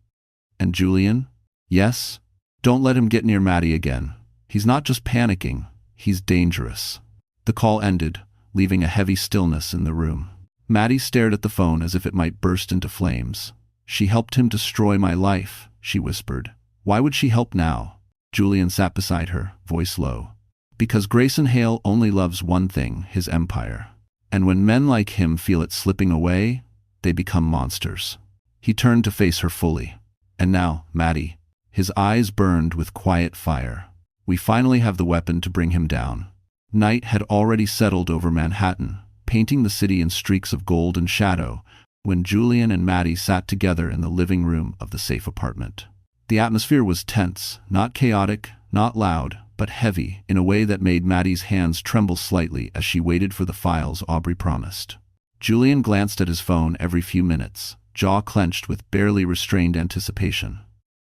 And Julian? Yes? Don't let him get near Maddie again. He's not just panicking, he's dangerous. The call ended, leaving a heavy stillness in the room. Maddie stared at the phone as if it might burst into flames. She helped him destroy my life, she whispered. Why would she help now? Julian sat beside her, voice low. Because Grayson Hale only loves one thing, his empire. And when men like him feel it slipping away, they become monsters. He turned to face her fully. And now, Maddie. His eyes burned with quiet fire. We finally have the weapon to bring him down. Night had already settled over Manhattan, painting the city in streaks of gold and shadow, when Julian and Maddie sat together in the living room of the safe apartment. The atmosphere was tense, not chaotic, not loud, but heavy, in a way that made Maddie's hands tremble slightly as she waited for the files Aubrey promised. Julian glanced at his phone every few minutes, jaw clenched with barely restrained anticipation.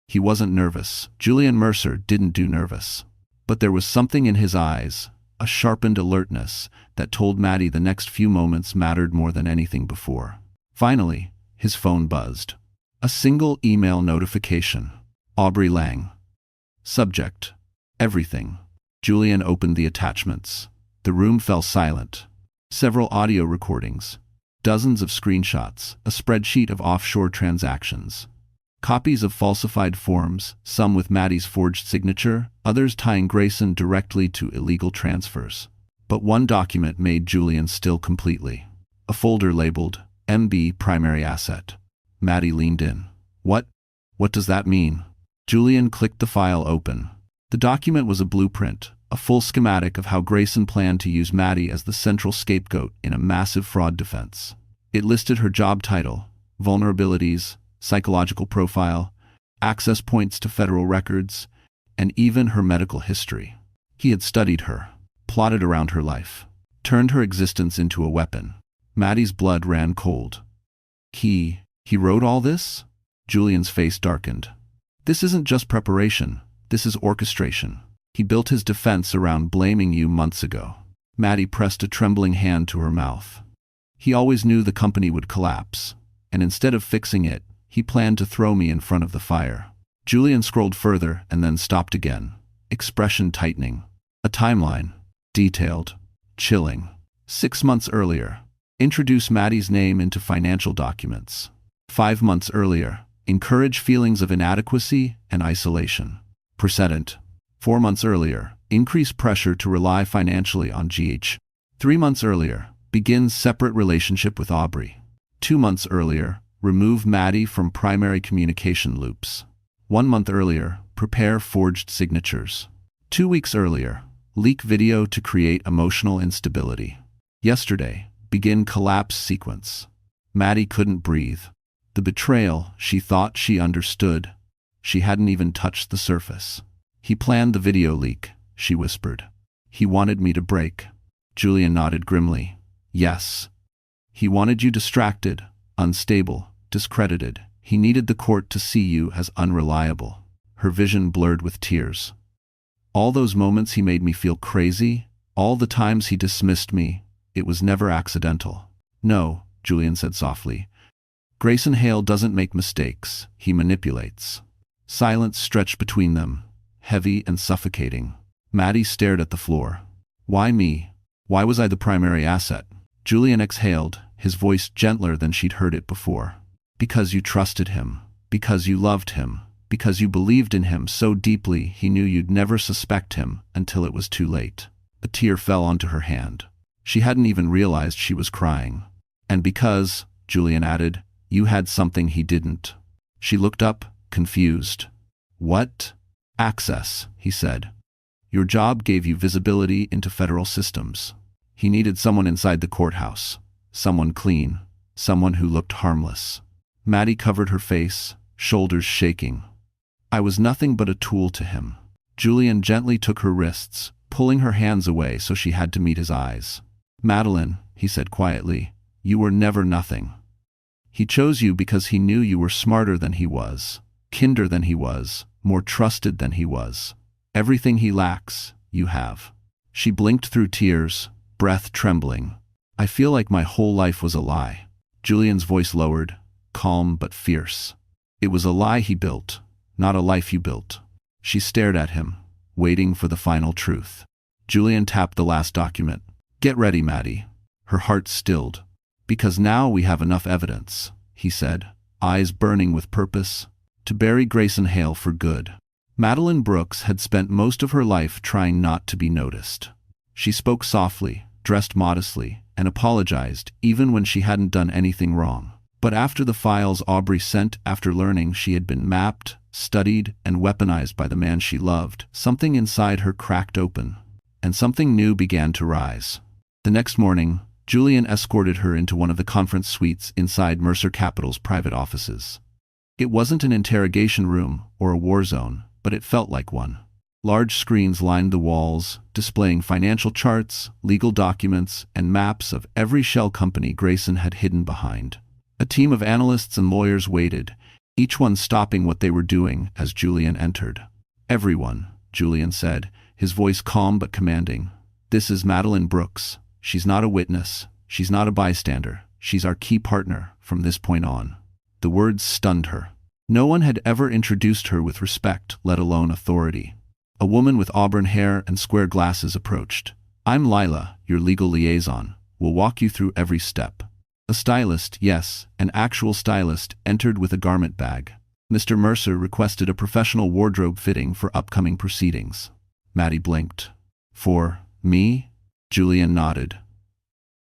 He wasn't nervous. Julian Mercer didn't do nervous. But there was something in his eyes, a sharpened alertness that told Maddie the next few moments mattered more than anything before. Finally, his phone buzzed. A single email notification. Aubrey Lang. Subject: everything. Julian opened the attachments. The room fell silent. Several audio recordings. Dozens of screenshots. A spreadsheet of offshore transactions. Copies of falsified forms, some with Maddie's forged signature, others tying Grayson directly to illegal transfers. But one document made Julian still completely. A folder labeled MB Primary Asset. Maddie leaned in. What? What does that mean? Julian clicked the file open. The document was a blueprint, a full schematic of how Grayson planned to use Maddie as the central scapegoat in a massive fraud defense. It listed her job title, vulnerabilities, psychological profile, access points to federal records, and even her medical history. He had studied her, plotted around her life, turned her existence into a weapon. Maddie's blood ran cold. He wrote all this? Julian's face darkened. This isn't just preparation, this is orchestration. He built his defense around blaming you months ago. Maddie pressed a trembling hand to her mouth. He always knew the company would collapse, and instead of fixing it, he planned to throw me in front of the fire. Julian scrolled further and then stopped again, expression tightening. A timeline. Detailed. Chilling. 6 months earlier. Introduce Maddie's name into financial documents. 5 months earlier. Encourage feelings of inadequacy and isolation. Precedent. 4 months earlier. Increase pressure to rely financially on GH. 3 months earlier. Begin separate relationship with Aubrey. 2 months earlier. Remove Maddie from primary communication loops. 1 month earlier, prepare forged signatures. 2 weeks earlier, leak video to create emotional instability. Yesterday, begin collapse sequence. Maddie couldn't breathe. The betrayal, she thought she understood. She hadn't even touched the surface. He planned the video leak, she whispered. He wanted me to break. Julian nodded grimly. Yes. He wanted you distracted, unstable, discredited. He needed the court to see you as unreliable. Her vision blurred with tears. All those moments he made me feel crazy, all the times he dismissed me, it was never accidental. No, Julian said softly. Grayson Hale doesn't make mistakes, he manipulates. Silence stretched between them, heavy and suffocating. Maddie stared at the floor. Why me? Why was I the primary asset? Julian exhaled, his voice gentler than she'd heard it before. Because you trusted him, because you loved him, because you believed in him so deeply he knew you'd never suspect him until it was too late. A tear fell onto her hand. She hadn't even realized she was crying. And because, Julian added, you had something he didn't. She looked up, confused. What? Access, he said. Your job gave you visibility into federal systems. He needed someone inside the courthouse, someone clean, someone who looked harmless. Maddie covered her face, shoulders shaking. I was nothing but a tool to him. Julian gently took her wrists, pulling her hands away so she had to meet his eyes. Madeline, he said quietly, you were never nothing. He chose you because he knew you were smarter than he was, kinder than he was, more trusted than he was. Everything he lacks, you have. She blinked through tears, breath trembling. I feel like my whole life was a lie. Julian's voice lowered, calm but fierce. It was a lie he built, not a life you built. She stared at him, waiting for the final truth. Julian tapped the last document. Get ready, Maddie. Her heart stilled. Because now we have enough evidence, he said, eyes burning with purpose, to bury Grayson Hale for good. Madeline Brooks had spent most of her life trying not to be noticed. She spoke softly, dressed modestly, and apologized even when she hadn't done anything wrong. But after the files Aubrey sent, after learning she had been mapped, studied, and weaponized by the man she loved, something inside her cracked open, and something new began to rise. The next morning, Julian escorted her into one of the conference suites inside Mercer Capital's private offices. It wasn't an interrogation room or a war zone, but it felt like one. Large screens lined the walls, displaying financial charts, legal documents, and maps of every shell company Grayson had hidden behind. A team of analysts and lawyers waited, each one stopping what they were doing as Julian entered. Everyone, Julian said, his voice calm but commanding. This is Madeline Brooks. She's not a witness. She's not a bystander. She's our key partner from this point on." The words stunned her. No one had ever introduced her with respect, let alone authority. A woman with auburn hair and square glasses approached. "I'm Lila, your legal liaison. We'll walk you through every step." A stylist, yes, an actual stylist, entered with a garment bag. Mr. Mercer requested a professional wardrobe fitting for upcoming proceedings. Maddie blinked. "For me?" Julian nodded.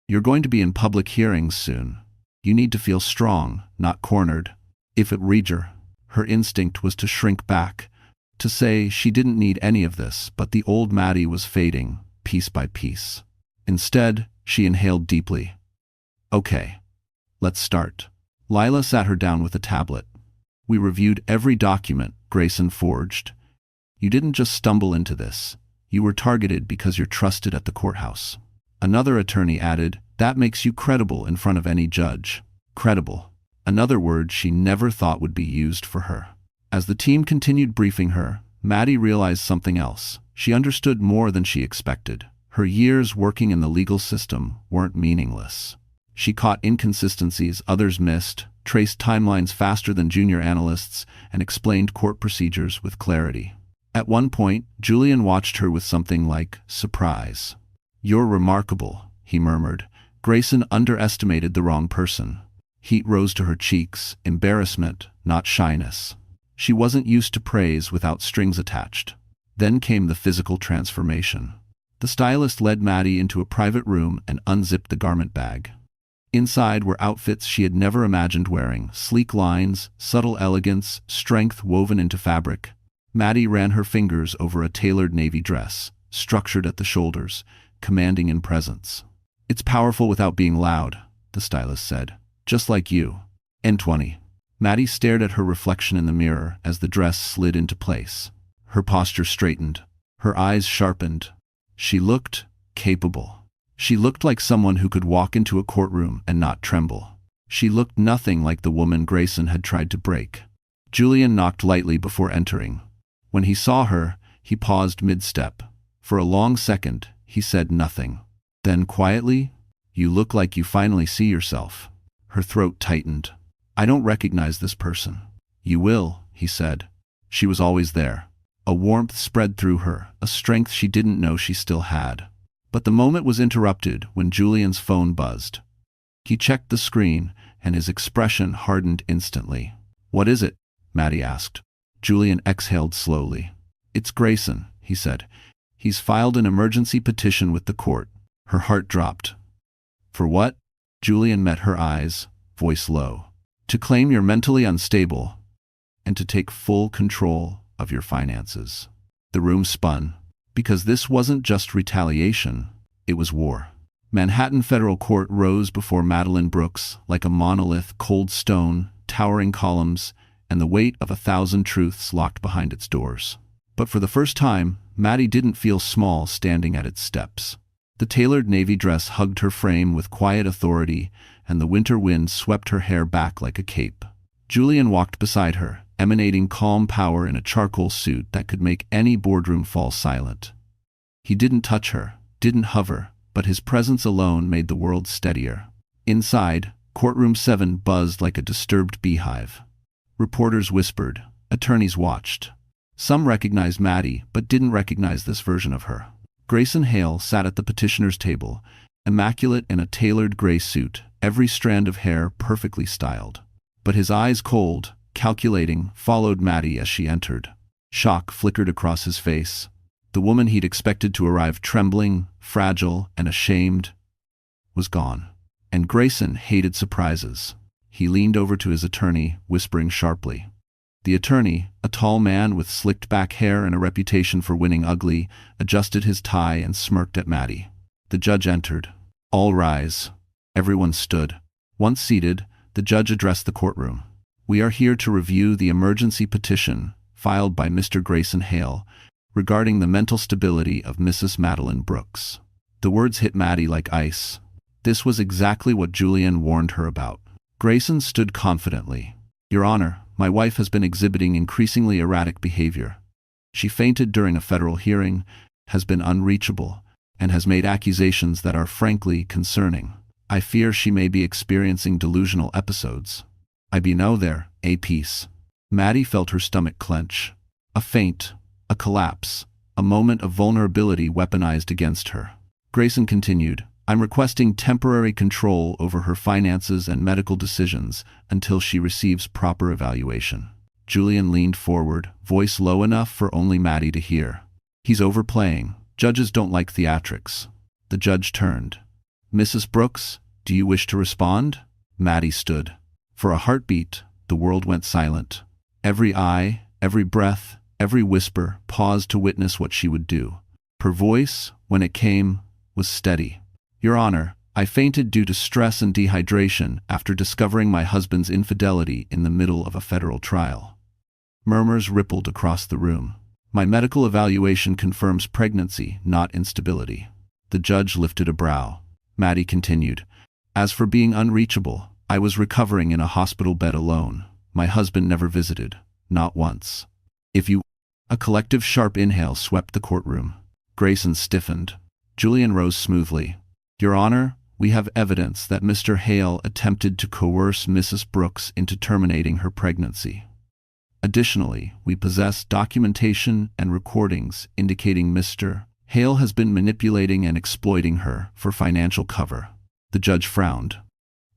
"You're going to be in public hearings soon. You need to feel strong, not cornered." If it read her instinct was to shrink back, to say she didn't need any of this, but the old Maddie was fading, piece by piece. Instead, she inhaled deeply. "Okay, let's start." Lila sat her down with a tablet. "We reviewed every document Grayson forged. You didn't just stumble into this. You were targeted because you're trusted at the courthouse." Another attorney added, "That makes you credible in front of any judge." Credible. Another word she never thought would be used for her. As the team continued briefing her, Maddie realized something else. She understood more than she expected. Her years working in the legal system weren't meaningless. She caught inconsistencies others missed, traced timelines faster than junior analysts, and explained court procedures with clarity. At one point, Julian watched her with something like surprise. "You're remarkable," he murmured. Grayson underestimated the wrong person. Heat rose to her cheeks, embarrassment, not shyness. She wasn't used to praise without strings attached. Then came the physical transformation. The stylist led Maddie into a private room and unzipped the garment bag. Inside were outfits she had never imagined wearing, sleek lines, subtle elegance, strength woven into fabric. Maddie ran her fingers over a tailored navy dress, structured at the shoulders, commanding in presence. "It's powerful without being loud," the stylist said. "Just like you." N20. Maddie stared at her reflection in the mirror as the dress slid into place. Her posture straightened. Her eyes sharpened. She looked capable. She looked like someone who could walk into a courtroom and not tremble. She looked nothing like the woman Grayson had tried to break. Julian knocked lightly before entering. When he saw her, he paused mid-step. For a long second, he said nothing. Then quietly, "You look like you finally see yourself." Her throat tightened. "I don't recognize this person." "You will," he said. She was always there. A warmth spread through her, a strength she didn't know she still had. But the moment was interrupted when Julian's phone buzzed. He checked the screen, and his expression hardened instantly. "What is it?" Maddie asked. Julian exhaled slowly. "It's Grayson," he said. "He's filed an emergency petition with the court." Her heart dropped. "For what?" Julian met her eyes, voice low. "To claim you're mentally unstable and to take full control of your finances." The room spun. Because this wasn't just retaliation, it was war. Manhattan Federal Court rose before Madeline Brooks like a monolith, cold stone, towering columns, and the weight of 1,000 truths locked behind its doors. But for the first time, Maddie didn't feel small standing at its steps. The tailored navy dress hugged her frame with quiet authority, and the winter wind swept her hair back like a cape. Julian walked beside her, emanating calm power in a charcoal suit that could make any boardroom fall silent. He didn't touch her, didn't hover, but his presence alone made the world steadier. Inside, courtroom 7 buzzed like a disturbed beehive. Reporters whispered, attorneys watched. Some recognized Maddie, but didn't recognize this version of her. Grayson Hale sat at the petitioner's table, immaculate in a tailored gray suit, every strand of hair perfectly styled. But his eyes cold, calculating, followed Maddie as she entered. Shock flickered across his face. The woman he'd expected to arrive trembling, fragile, and ashamed was gone. And Grayson hated surprises. He leaned over to his attorney, whispering sharply. The attorney, a tall man with slicked back hair and a reputation for winning ugly, adjusted his tie and smirked at Maddie. The judge entered. "All rise." Everyone stood. Once seated, the judge addressed the courtroom. "We are here to review the emergency petition filed by Mr. Grayson Hale regarding the mental stability of Mrs. Madeline Brooks." The words hit Maddie like ice. This was exactly what Julian warned her about. Grayson stood confidently. "Your Honor, my wife has been exhibiting increasingly erratic behavior. She fainted during a federal hearing, has been unreachable, and has made accusations that are frankly concerning. I fear she may be experiencing delusional episodes. I be no there, a peace. Maddie felt her stomach clench. A faint, a collapse, a moment of vulnerability weaponized against her. Grayson continued, I'm requesting temporary control over her finances and medical decisions until she receives proper evaluation. Julian leaned forward, voice low enough for only Maddie to hear. He's overplaying. Judges don't like theatrics. The judge turned. Mrs. Brooks, do you wish to respond? Maddie stood. For a heartbeat, the world went silent. Every eye, every breath, every whisper paused to witness what she would do. Her voice, when it came, was steady. Your Honor, I fainted due to stress and dehydration after discovering my husband's infidelity in the middle of a federal trial. Murmurs rippled across the room. My medical evaluation confirms pregnancy, not instability. The judge lifted a brow. Maddie continued. As for being unreachable, I was recovering in a hospital bed alone. My husband never visited, not once. A collective sharp inhale swept the courtroom. Grayson stiffened. Julian rose smoothly. Your Honor, we have evidence that Mr. Hale attempted to coerce Mrs. Brooks into terminating her pregnancy. Additionally, we possess documentation and recordings indicating Mr. Hale has been manipulating and exploiting her for financial cover. The judge frowned.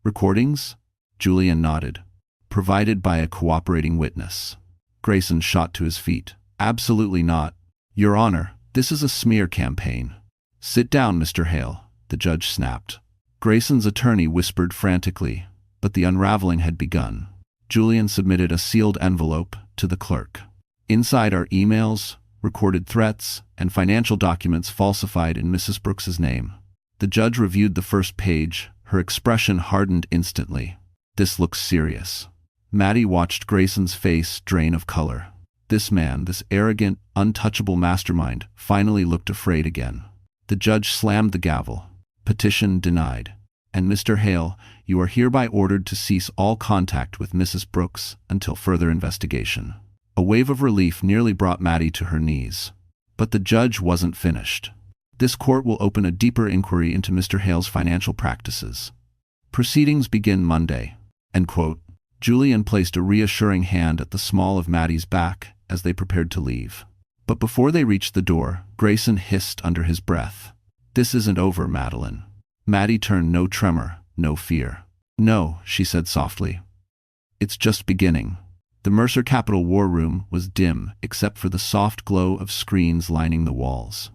Recordings? Julian nodded. Provided by a cooperating witness. Grayson shot to his feet. Absolutely not. Your Honor, this is a smear campaign. Sit down, Mr. Hale, the judge snapped. Grayson's attorney whispered frantically, but the unraveling had begun. Julian submitted a sealed envelope to the clerk. Inside are emails, recorded threats, and financial documents falsified in Mrs. Brooks's name. The judge reviewed the first page. Her expression hardened instantly. This looks serious. Maddie watched Grayson's face drain of color. This man, this arrogant, untouchable mastermind, finally looked afraid again. The judge slammed the gavel. Petition denied. And Mr. Hale, you are hereby ordered to cease all contact with Mrs. Brooks until further investigation. A wave of relief nearly brought Maddie to her knees. But the judge wasn't finished. This court will open a deeper inquiry into Mr. Hale's financial practices. Proceedings begin Monday. End quote. Julian placed a reassuring hand at the small of Maddie's back as they prepared to leave. But before they reached the door, Grayson hissed under his breath. This isn't over, Madeline. Maddie turned no tremor, no fear. No, she said softly. It's just beginning. The Mercer Capital War Room was dim except for the soft glow of screens lining the walls.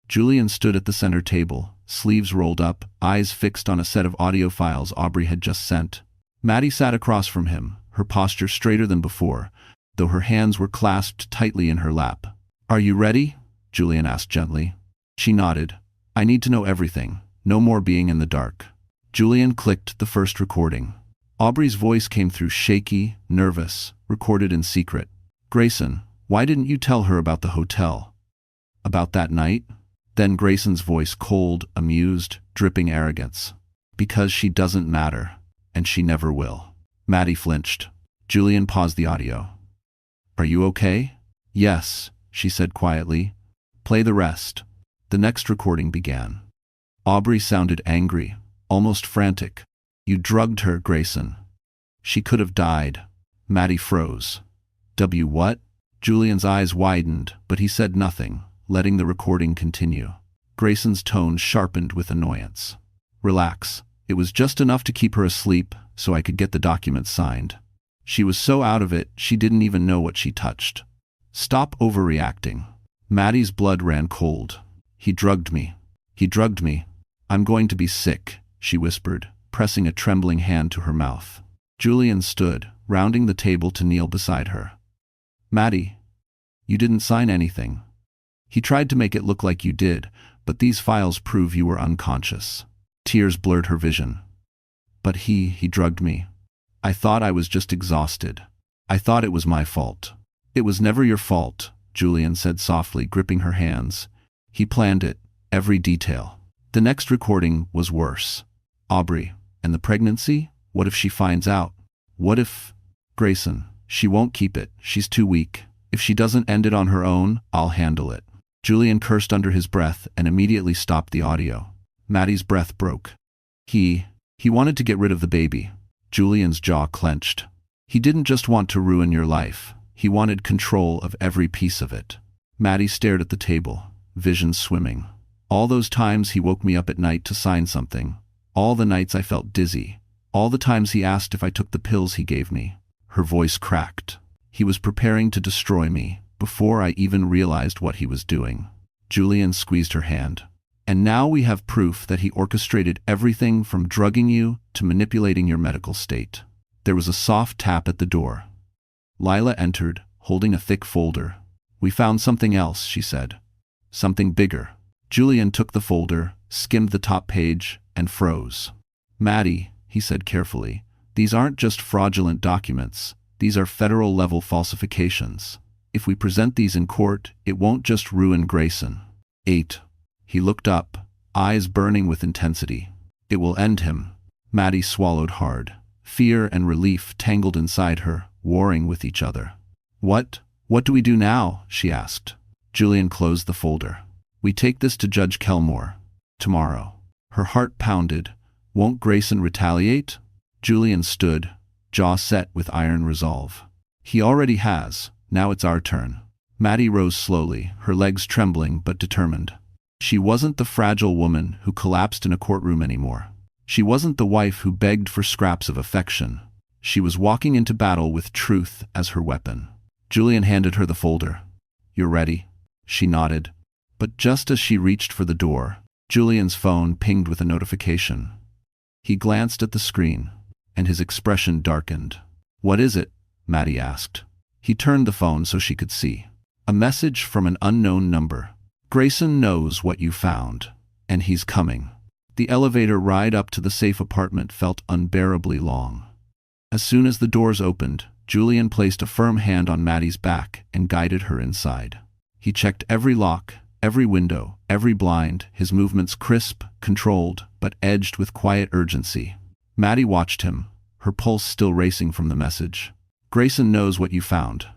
Julian stood at the center table, sleeves rolled up, eyes fixed on a set of audio files Aubrey had just sent. Maddie sat across from him, her posture straighter than before, though her hands were clasped tightly in her lap. Are you ready? Julian asked gently. She nodded. I need to know everything. No more being in the dark. Julian clicked the first recording. Aubrey's voice came through shaky, nervous, recorded in secret. Grayson, why didn't you tell her about the hotel? About that night? Then Grayson's voice cold, amused, dripping arrogance. Because she doesn't matter, and she never will. Maddie flinched. Julian paused the audio. Are you okay? Yes, she said quietly. Play the rest. The next recording began. Aubrey sounded angry, almost frantic. You drugged her, Grayson. She could have died. Maddie froze. What? Julian's eyes widened, but he said nothing, letting the recording continue. Grayson's tone sharpened with annoyance. Relax. It was just enough to keep her asleep, so I could get the documents signed. She was so out of it, she didn't even know what she touched. Stop overreacting. Maddie's blood ran cold. He drugged me. He drugged me. I'm going to be sick, she whispered, pressing a trembling hand to her mouth. Julian stood, rounding the table to kneel beside her. Maddie, you didn't sign anything. He tried to make it look like you did, but these files prove you were unconscious. Tears blurred her vision. But he drugged me. I thought I was just exhausted. I thought it was my fault. It was never your fault, Julian said softly, gripping her hands. He planned it, every detail. The next recording was worse. Aubrey, and the pregnancy? What if she finds out? What if... Grayson, she won't keep it. She's too weak. If she doesn't end it on her own, I'll handle it. Julian cursed under his breath and immediately stopped the audio. Maddie's breath broke. He wanted to get rid of the baby. Julian's jaw clenched. He didn't just want to ruin your life. He wanted control of every piece of it. Maddie stared at the table, visions swimming. All those times he woke me up at night to sign something. All the nights I felt dizzy. All the times he asked if I took the pills he gave me. Her voice cracked. He was preparing to destroy me, before I even realized what he was doing. Julian squeezed her hand. And now we have proof that he orchestrated everything from drugging you to manipulating your medical state. There was a soft tap at the door. Lila entered, holding a thick folder. We found something else, she said. Something bigger. Julian took the folder, skimmed the top page, and froze. Maddie, he said carefully, these aren't just fraudulent documents. These are federal-level falsifications. If we present these in court, it won't just ruin Grayson. 8. He looked up, eyes burning with intensity. It will end him. Maddie swallowed hard. Fear and relief tangled inside her, warring with each other. What do we do now? She asked. Julian closed the folder. We take this to Judge Kelmore. Tomorrow. Her heart pounded. Won't Grayson retaliate? Julian stood, jaw set with iron resolve. He already has. Now it's our turn. Maddie rose slowly, her legs trembling but determined. She wasn't the fragile woman who collapsed in a courtroom anymore. She wasn't the wife who begged for scraps of affection. She was walking into battle with truth as her weapon. Julian handed her the folder. You're ready? She nodded. But just as she reached for the door, Julian's phone pinged with a notification. He glanced at the screen, and his expression darkened. What is it? Maddie asked. He turned the phone so she could see. A message from an unknown number. Grayson knows what you found, and he's coming. The elevator ride up to the safe apartment felt unbearably long. As soon as the doors opened, Julian placed a firm hand on Maddie's back and guided her inside. He checked every lock, every window, every blind, his movements crisp, controlled, but edged with quiet urgency. Maddie watched him, her pulse still racing from the message. Grayson knows what you found,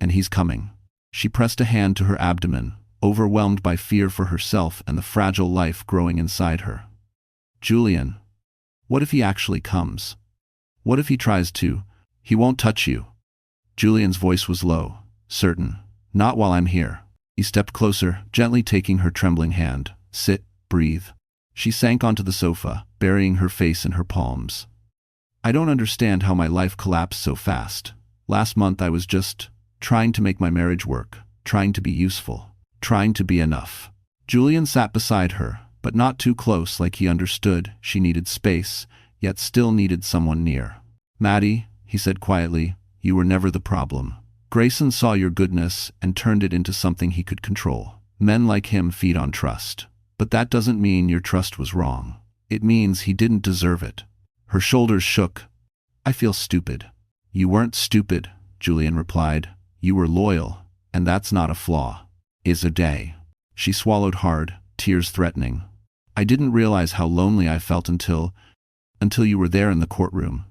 and he's coming. She pressed a hand to her abdomen, overwhelmed by fear for herself and the fragile life growing inside her. Julian, what if he actually comes? What if he tries to? He won't touch you. Julian's voice was low, certain. Not while I'm here. He stepped closer, gently taking her trembling hand. Sit, breathe. She sank onto the sofa, burying her face in her palms. I don't understand how my life collapsed so fast. Last month I was just trying to make my marriage work, trying to be useful, trying to be enough. Julian sat beside her, but not too close, like he understood she needed space, yet still needed someone near. Maddie, he said quietly, you were never the problem. Grayson saw your goodness and turned it into something he could control. Men like him feed on trust. But that doesn't mean your trust was wrong. It means he didn't deserve it. Her shoulders shook. I feel stupid. You weren't stupid, Julian replied. You were loyal, and that's not a flaw. Is a day. She swallowed hard, tears threatening. I didn't realize how lonely I felt until you were there in the courtroom.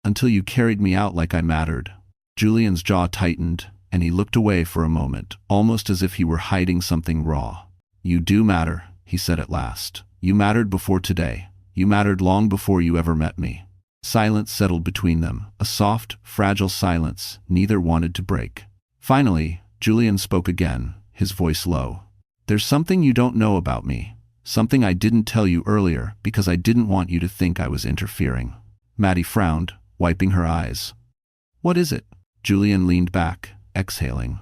Until you carried me out like I mattered. Julian's jaw tightened, and he looked away for a moment, almost as if he were hiding something raw. You do matter, he said at last. You mattered before today. You mattered long before you ever met me. Silence settled between them, a soft, fragile silence neither wanted to break. Finally, Julian spoke again, his voice low. There's something you don't know about me. Something I didn't tell you earlier because I didn't want you to think I was interfering. Maddie frowned, wiping her eyes. What is it? Julian leaned back, exhaling.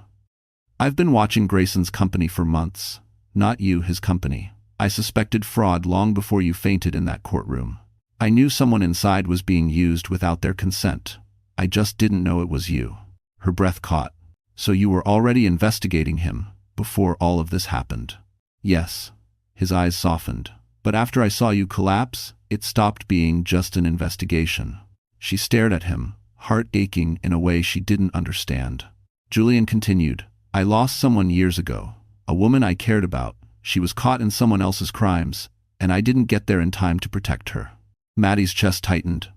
I've been watching Grayson's company for months. Not you, his company. I suspected fraud long before you fainted in that courtroom. I knew someone inside was being used without their consent. I just didn't know it was you. Her breath caught. So you were already investigating him, before all of this happened. Yes. His eyes softened. But after I saw you collapse, it stopped being just an investigation. She stared at him, heart aching in a way she didn't understand. Julian continued, I lost someone years ago. A woman I cared about. She was caught in someone else's crimes, and I didn't get there in time to protect her. Maddie's chest tightened.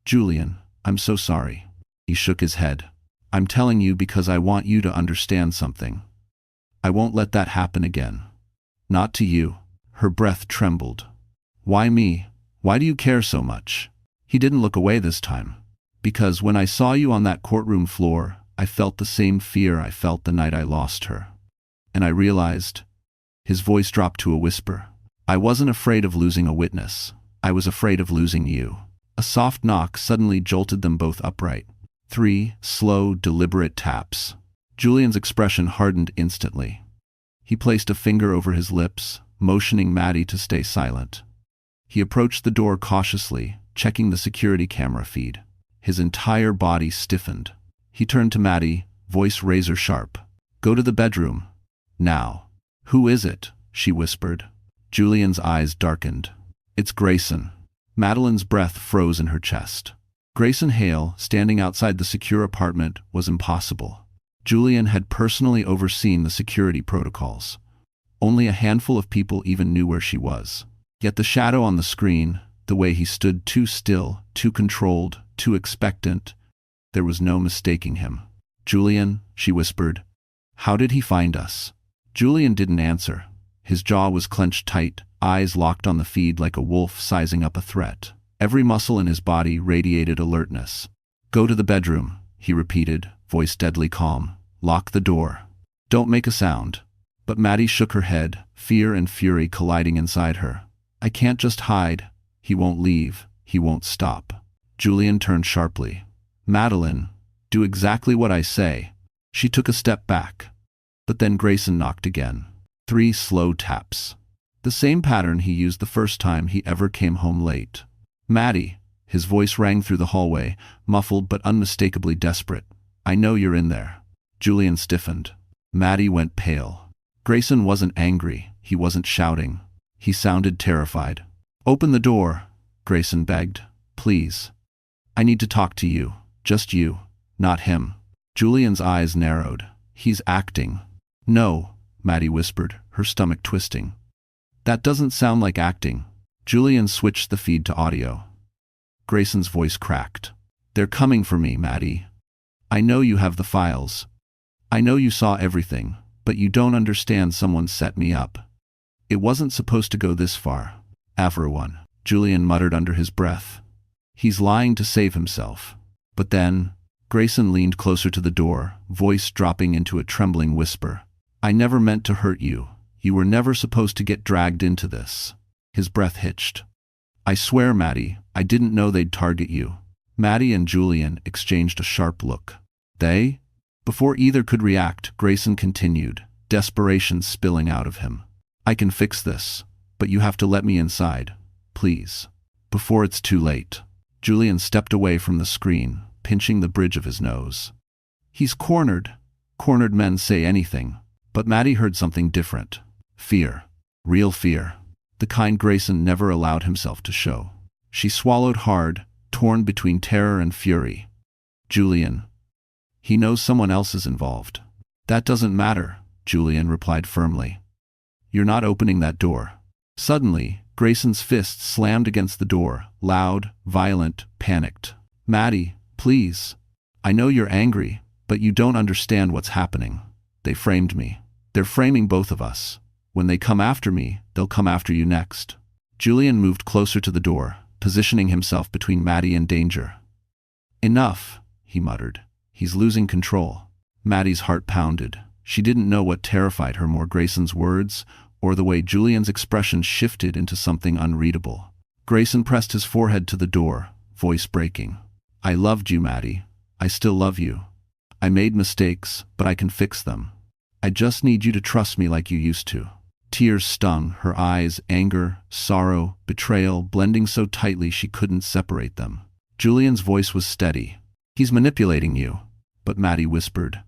Julian, I'm so sorry. He shook his head. I'm telling you because I want you to understand something. I won't let that happen again. Not to you. Her breath trembled. Why me? Why do you care so much? He didn't look away this time. Because when I saw you on that courtroom floor, I felt the same fear I felt the night I lost her. And I realized, his voice dropped to a whisper, I wasn't afraid of losing a witness. I was afraid of losing you. A soft knock suddenly jolted them both upright. 3 slow, deliberate taps. Julian's expression hardened instantly. He placed a finger over his lips, motioning Maddie to stay silent. He approached the door cautiously, checking the security camera feed. His entire body stiffened. He turned to Maddie, voice razor sharp. Go to the bedroom. Now. Who is it? She whispered. Julian's eyes darkened. It's Grayson. Madeline's breath froze in her chest. Grayson Hale, standing outside the secure apartment, was impossible. Julian had personally overseen the security protocols. Only a handful of people even knew where she was. Yet the shadow on the screen, the way he stood too still, too controlled, too expectant, there was no mistaking him. Julian, she whispered. How did he find us? Julian didn't answer. His jaw was clenched tight, eyes locked on the feed like a wolf sizing up a threat. Every muscle in his body radiated alertness. Go to the bedroom, he repeated, voice deadly calm. Lock the door. Don't make a sound. But Maddie shook her head, fear and fury colliding inside her. I can't just hide. He won't leave. He won't stop. Julian turned sharply. Madeline, do exactly what I say. She took a step back. But then Grayson knocked again. 3 slow taps. The same pattern he used the first time he ever came home late. Maddie, his voice rang through the hallway, muffled but unmistakably desperate. I know you're in there. Julian stiffened. Maddie went pale. Grayson wasn't angry. He wasn't shouting. He sounded terrified. Open the door, Grayson begged. Please. I need to talk to you. Just you, not him. Julian's eyes narrowed. He's acting. No, Maddie whispered, her stomach twisting. That doesn't sound like acting. Julian switched the feed to audio. Grayson's voice cracked. They're coming for me, Maddie. I know you have the files. I know you saw everything, but you don't understand someone set me up. It wasn't supposed to go this far. Everyone, Julian muttered under his breath. He's lying to save himself. But then, Grayson leaned closer to the door, voice dropping into a trembling whisper. I never meant to hurt you. You were never supposed to get dragged into this. His breath hitched. I swear, Maddie, I didn't know they'd target you. Maddie and Julian exchanged a sharp look. They? Before either could react, Grayson continued, desperation spilling out of him. I can fix this, but you have to let me inside, please. Before it's too late. Julian stepped away from the screen, pinching the bridge of his nose. He's cornered. Cornered men say anything. But Maddie heard something different. Fear. Real fear. The kind Grayson never allowed himself to show. She swallowed hard, torn between terror and fury. Julian. He knows someone else is involved. That doesn't matter, Julian replied firmly. You're not opening that door. Suddenly, Grayson's fist slammed against the door, loud, violent, panicked. Maddie, please. I know you're angry, but you don't understand what's happening. They framed me. They're framing both of us. When they come after me, they'll come after you next. Julian moved closer to the door, positioning himself between Maddie and danger. Enough, he muttered. He's losing control. Maddie's heart pounded. She didn't know what terrified her more, Grayson's words, or the way Julian's expression shifted into something unreadable. Grayson pressed his forehead to the door, voice breaking. I loved you, Maddie. I still love you. I made mistakes, but I can fix them. I just need you to trust me like you used to. Tears stung her eyes, anger, sorrow, betrayal, blending so tightly she couldn't separate them. Julian's voice was steady. He's manipulating you. But Maddie whispered.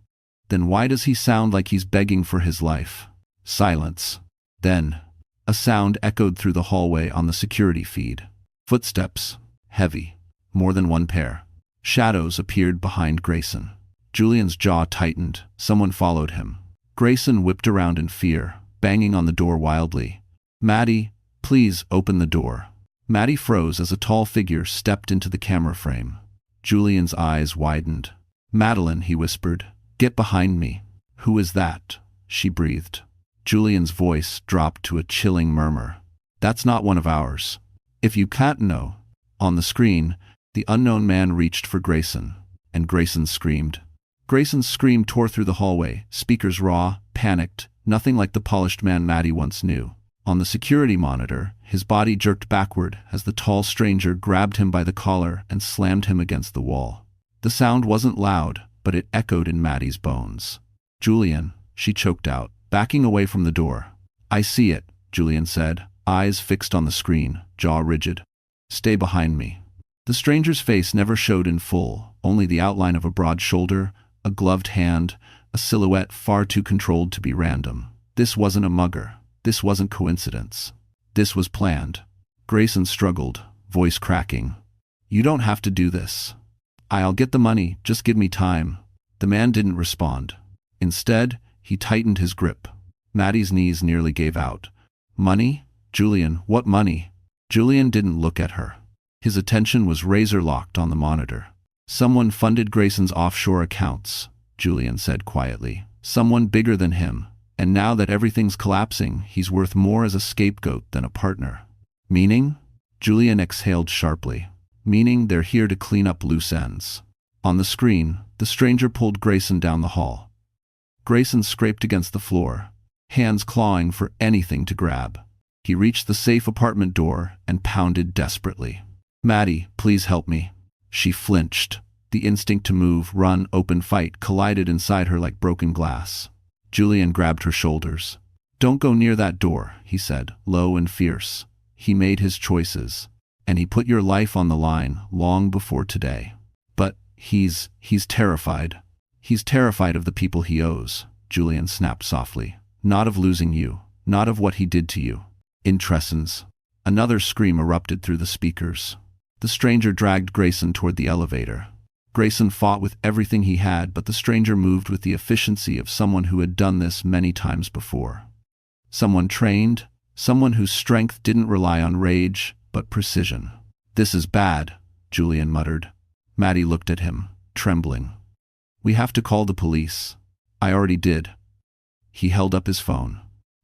Then why does he sound like he's begging for his life? Silence. Then, a sound echoed through the hallway on the security feed. Footsteps. Heavy. More than one pair. Shadows appeared behind Grayson. Julian's jaw tightened. Someone followed him. Grayson whipped around in fear, banging on the door wildly. Maddie, please open the door. Maddie froze as a tall figure stepped into the camera frame. Julian's eyes widened. Madeline, he whispered. Get behind me. Who is that? she breathed. Julian's voice dropped to a chilling murmur. That's not one of ours. If you can't know. On the screen, the unknown man reached for Grayson, and Grayson screamed. Grayson's scream tore through the hallway, speakers raw, panicked, nothing like the polished man Maddie once knew. On the security monitor, his body jerked backward as the tall stranger grabbed him by the collar and slammed him against the wall. The sound wasn't loud, but it echoed in Maddie's bones. Julian, she choked out, backing away from the door. I see it, Julian said, eyes fixed on the screen, jaw rigid. Stay behind me. The stranger's face never showed in full, only the outline of a broad shoulder, a gloved hand, a silhouette far too controlled to be random. This wasn't a mugger. This wasn't coincidence. This was planned. Grayson struggled, voice cracking. You don't have to do this. I'll get the money, just give me time. The man didn't respond. Instead, he tightened his grip. Maddie's knees nearly gave out. Money? Julian, what money? Julian didn't look at her. His attention was razor-locked on the monitor. Someone funded Grayson's offshore accounts, Julian said quietly. Someone bigger than him. And now that everything's collapsing, he's worth more as a scapegoat than a partner. Meaning? Julian exhaled sharply. Meaning they're here to clean up loose ends. On the screen, the stranger pulled Grayson down the hall. Grayson scraped against the floor, hands clawing for anything to grab. He reached the safe apartment door and pounded desperately. Maddie, please help me. She flinched. The instinct to move, run, open fight collided inside her like broken glass. Julian grabbed her shoulders. Don't go near that door, he said, low and fierce. He made his choices, and he put your life on the line long before today. But he's terrified. He's terrified of the people he owes, Julian snapped softly. Not of losing you, not of what he did to you. Intressens. Another scream erupted through the speakers. The stranger dragged Grayson toward the elevator. Grayson fought with everything he had, but the stranger moved with the efficiency of someone who had done this many times before. Someone trained, someone whose strength didn't rely on rage, but precision. This is bad, Julian muttered. Maddie looked at him, trembling. We have to call the police. I already did. He held up his phone.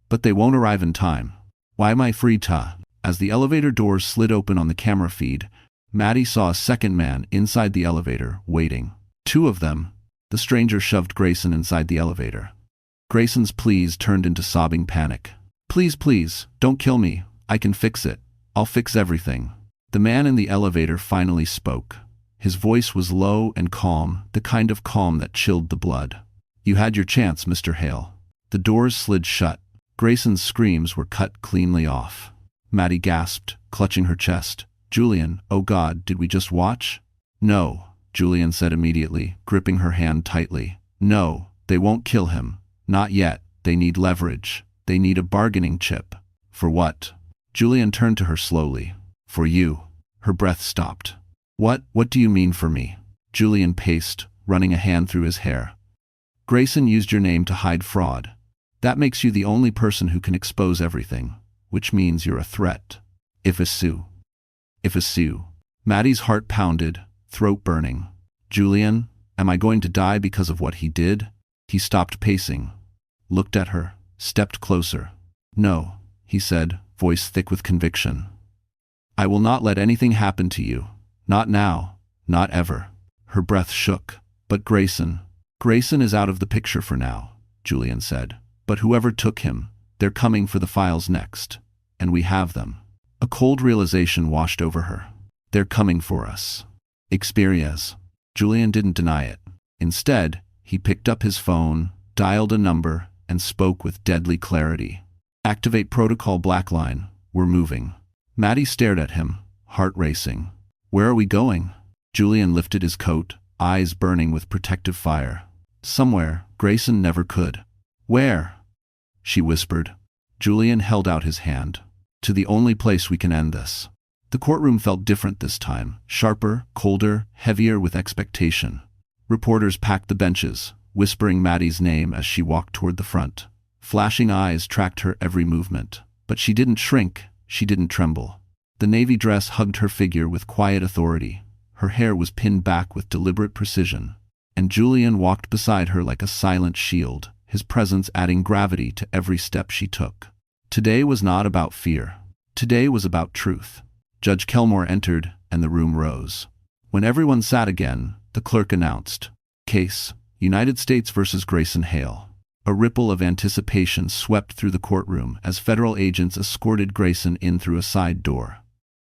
But they won't arrive in time. Why am I free to? As the elevator doors slid open on the camera feed, Maddie saw a second man inside the elevator, waiting. Two of them. The stranger shoved Grayson inside the elevator. Grayson's pleas turned into sobbing panic. Please, please, don't kill me. I can fix it. I'll fix everything. The man in the elevator finally spoke. His voice was low and calm, the kind of calm that chilled the blood. You had your chance, Mr. Hale. The doors slid shut. Grayson's screams were cut cleanly off. Maddie gasped, clutching her chest. Julian, oh God, did we just watch? No, Julian said immediately, gripping her hand tightly. No, they won't kill him. Not yet. They need leverage. They need a bargaining chip. For what? Julian turned to her slowly. For you. Her breath stopped. What do you mean for me? Julian paced, running a hand through his hair. Grayson used your name to hide fraud. That makes you the only person who can expose everything, which means you're a threat. If a Sioux. Maddie's heart pounded, throat burning. Julian, am I going to die because of what he did? He stopped pacing, looked at her, stepped closer. No, he said, voice thick with conviction. I will not let anything happen to you. Not now, not ever. Her breath shook. But Grayson is out of the picture for now, Julian said. But whoever took him, they're coming for the files next. And we have them. A cold realization washed over her. They're coming for us. Experience. Julian didn't deny it. Instead, he picked up his phone, dialed a number, and spoke with deadly clarity. Activate protocol Blackline. We're moving. Maddie stared at him, heart racing. Where are we going? Julian lifted his coat, eyes burning with protective fire. Somewhere Grayson never could. Where? She whispered. Julian held out his hand. To the only place we can end this. The courtroom felt different this time, sharper, colder, heavier with expectation. Reporters packed the benches, whispering Maddie's name as she walked toward the front. Flashing eyes tracked her every movement. But she didn't shrink, she didn't tremble. The navy dress hugged her figure with quiet authority. Her hair was pinned back with deliberate precision. And Julian walked beside her like a silent shield, his presence adding gravity to every step she took. Today was not about fear. Today was about truth. Judge Kelmore entered, and the room rose. When everyone sat again, the clerk announced, "Case, United States versus Grayson Hale." A ripple of anticipation swept through the courtroom as federal agents escorted Grayson in through a side door.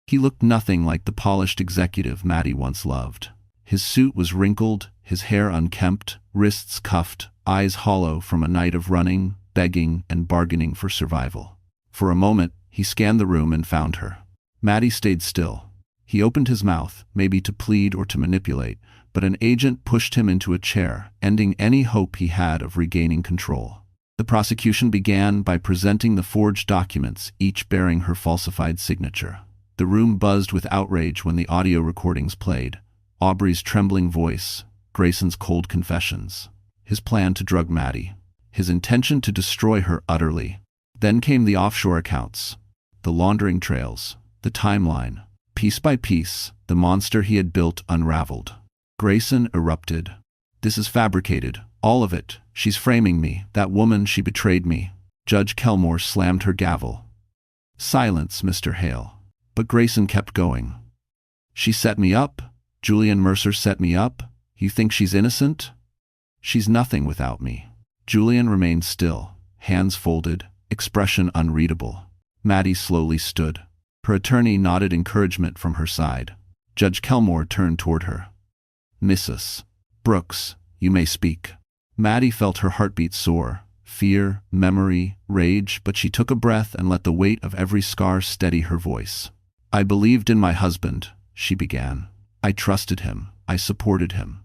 He looked nothing like the polished executive Maddie once loved. His suit was wrinkled, his hair unkempt, wrists cuffed, eyes hollow from a night of running, begging, and bargaining for survival. For a moment, he scanned the room and found her. Maddie stayed still. He opened his mouth, maybe to plead or to manipulate, but an agent pushed him into a chair, ending any hope he had of regaining control. The prosecution began by presenting the forged documents, each bearing her falsified signature. The room buzzed with outrage when the audio recordings played. Aubrey's trembling voice, Grayson's cold confessions, his plan to drug Maddie, his intention to destroy her utterly. Then came the offshore accounts, the laundering trails, the timeline. Piece by piece, the monster he had built unraveled. Grayson erupted. "This is fabricated. All of it. She's framing me. That woman, she betrayed me." Judge Kelmore slammed her gavel. "Silence, Mr. Hale." But Grayson kept going. "She set me up. Julian Mercer set me up. You think she's innocent? She's nothing without me." Julian remained still, hands folded, expression unreadable. Maddie slowly stood. Her attorney nodded encouragement from her side. Judge Kelmore turned toward her. "Mrs. Brooks, you may speak." Maddie felt her heartbeat soar. Fear, memory, rage, but she took a breath and let the weight of every scar steady her voice. "I believed in my husband," she began. "I trusted him. I supported him.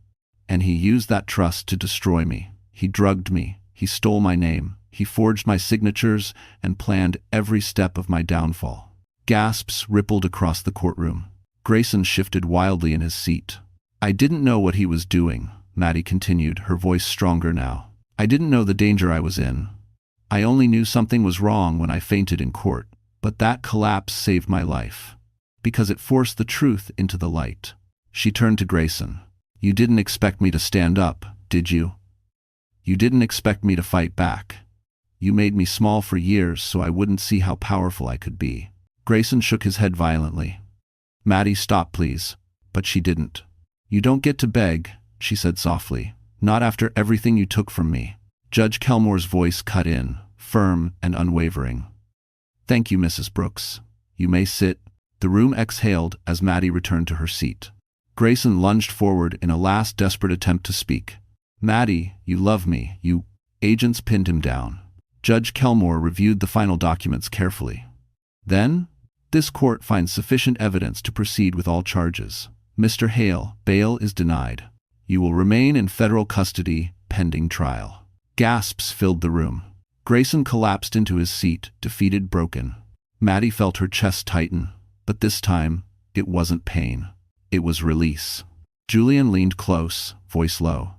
And he used that trust to destroy me. He drugged me. He stole my name. He forged my signatures and planned every step of my downfall." Gasps rippled across the courtroom. Grayson shifted wildly in his seat. "I didn't know what he was doing," Maddie continued, her voice stronger now. "I didn't know the danger I was in. I only knew something was wrong when I fainted in court. But that collapse saved my life. Because it forced the truth into the light." She turned to Grayson. "You didn't expect me to stand up, did you? You didn't expect me to fight back. You made me small for years so I wouldn't see how powerful I could be." Grayson shook his head violently. "Maddie, stop, please." But she didn't. "You don't get to beg," she said softly. "Not after everything you took from me." Judge Kelmore's voice cut in, firm and unwavering. "Thank you, Mrs. Brooks. You may sit." The room exhaled as Maddie returned to her seat. Grayson lunged forward in a last desperate attempt to speak. "Maddie, you love me, you—" Agents pinned him down. Judge Kelmore reviewed the final documents carefully. Then, "This court finds sufficient evidence to proceed with all charges. Mr. Hale, bail is denied. You will remain in federal custody pending trial." Gasps filled the room. Grayson collapsed into his seat, defeated, broken. Maddie felt her chest tighten, but this time, it wasn't pain. It was release. Julian leaned close, voice low.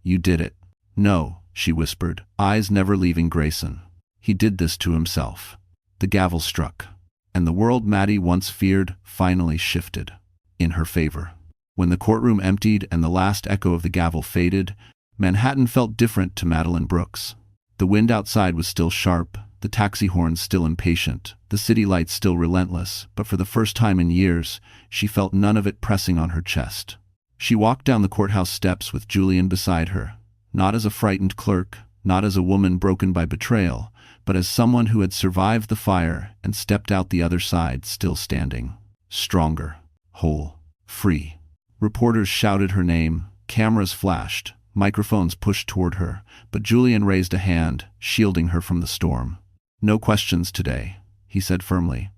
"You did it." "No," she whispered, eyes never leaving Grayson. "He did this to himself." The gavel struck, and the world Maddie once feared finally shifted in her favor. When the courtroom emptied and the last echo of the gavel faded, Manhattan felt different to Madeline Brooks. The wind outside was still sharp, the taxi horns still impatient, the city lights still relentless, but for the first time in years, she felt none of it pressing on her chest. She walked down the courthouse steps with Julian beside her, not as a frightened clerk, not as a woman broken by betrayal, but as someone who had survived the fire and stepped out the other side still standing. Stronger, whole, free. Reporters shouted her name, cameras flashed, microphones pushed toward her, but Julian raised a hand, shielding her from the storm. "No questions today," he said firmly.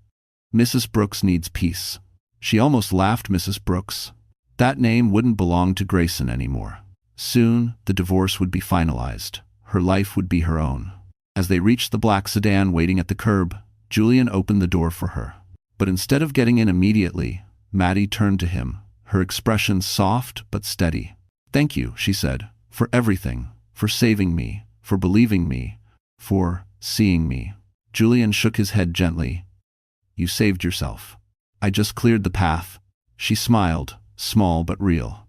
"Mrs. Brooks needs peace." She almost laughed. Mrs. Brooks. That name wouldn't belong to Grayson anymore. Soon, the divorce would be finalized. Her life would be her own. As they reached the black sedan waiting at the curb, Julian opened the door for her. But instead of getting in immediately, Maddie turned to him, her expression soft but steady. "Thank you," she said, "for everything, for saving me, for believing me, for seeing me." Julian shook his head gently. "You saved yourself. I just cleared the path." She smiled, small but real.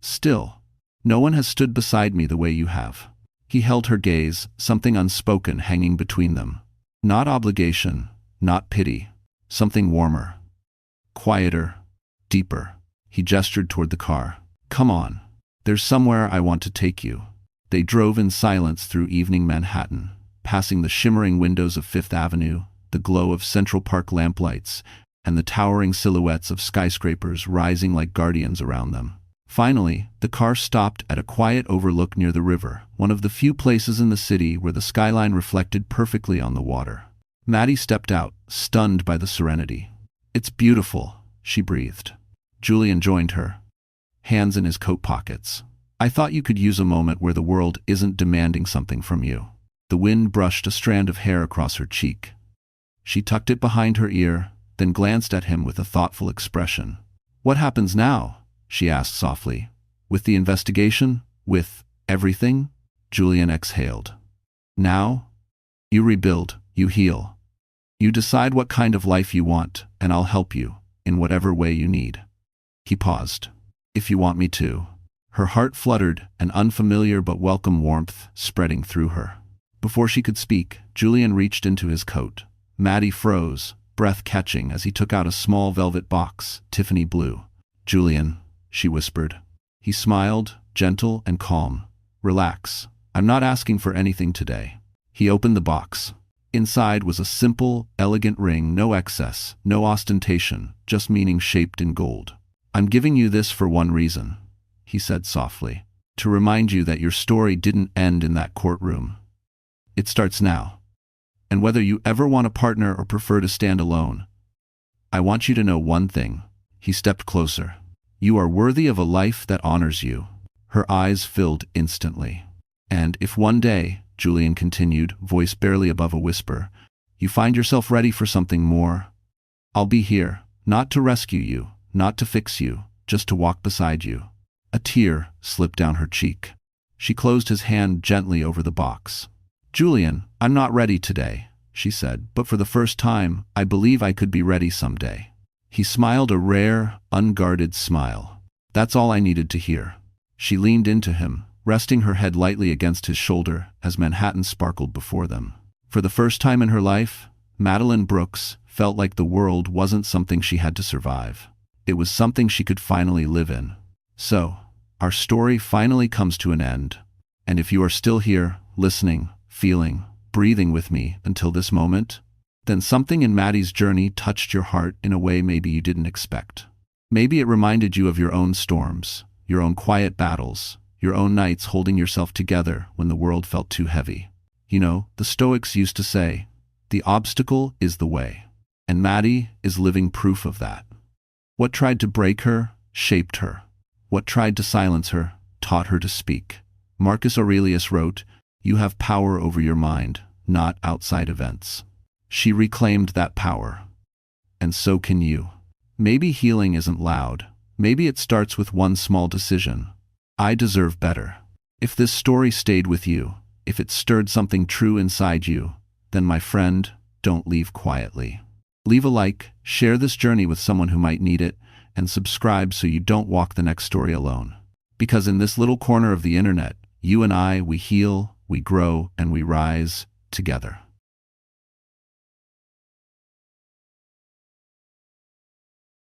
"Still, no one has stood beside me the way you have." He held her gaze, something unspoken hanging between them. Not obligation, not pity, something warmer, quieter, deeper. He gestured toward the car. Come on. There's somewhere I want to take you. They drove in silence through evening Manhattan, passing the shimmering windows of Fifth Avenue, the glow of Central Park lamplights, and the towering silhouettes of skyscrapers rising like guardians around them. Finally, the car stopped at a quiet overlook near the river, one of the few places in the city where the skyline reflected perfectly on the water. Maddie stepped out, stunned by the serenity. It's beautiful, she breathed. Julian joined her, hands in his coat pockets. I thought you could use a moment where the world isn't demanding something from you. The wind brushed a strand of hair across her cheek. She tucked it behind her ear, then glanced at him with a thoughtful expression. What happens now? She asked softly. With the investigation? With everything? Julian exhaled. Now? You rebuild, you heal. You decide what kind of life you want, and I'll help you, in whatever way you need. He paused. If you want me to. Her heart fluttered, an unfamiliar but welcome warmth spreading through her. Before she could speak, Julian reached into his coat. Maddie froze, breath catching as he took out a small velvet box, Tiffany blue. Julian, she whispered. He smiled, gentle and calm. Relax. I'm not asking for anything today. He opened the box. Inside was a simple, elegant ring, no excess, no ostentation, just meaning shaped in gold. I'm giving you this for one reason, he said softly. To remind you that your story didn't end in that courtroom. It starts now. And whether you ever want a partner or prefer to stand alone, I want you to know one thing. He stepped closer. You are worthy of a life that honors you. Her eyes filled instantly. And if one day, Julian continued, voice barely above a whisper, you find yourself ready for something more, I'll be here, not to rescue you, not to fix you, just to walk beside you. A tear slipped down her cheek. She closed his hand gently over the box. Julian, I'm not ready today, she said, but for the first time, I believe I could be ready someday. He smiled a rare, unguarded smile. That's all I needed to hear. She leaned into him, resting her head lightly against his shoulder as Manhattan sparkled before them. For the first time in her life, Madeline Brooks felt like the world wasn't something she had to survive. It was something she could finally live in. So, our story finally comes to an end. And if you are still here, listening, feeling, breathing with me until this moment, then something in Maddie's journey touched your heart in a way maybe you didn't expect. Maybe it reminded you of your own storms, your own quiet battles, your own nights holding yourself together when the world felt too heavy. You know, the Stoics used to say, the obstacle is the way. And Maddie is living proof of that. What tried to break her, shaped her. What tried to silence her, taught her to speak. Marcus Aurelius wrote, you have power over your mind, not outside events. She reclaimed that power. And so can you. Maybe healing isn't loud. Maybe it starts with one small decision. I deserve better. If this story stayed with you, if it stirred something true inside you, then my friend, don't leave quietly. Leave a like, share this journey with someone who might need it, and subscribe so you don't walk the next story alone. Because in this little corner of the internet, you and I, we heal, we grow, and we rise together.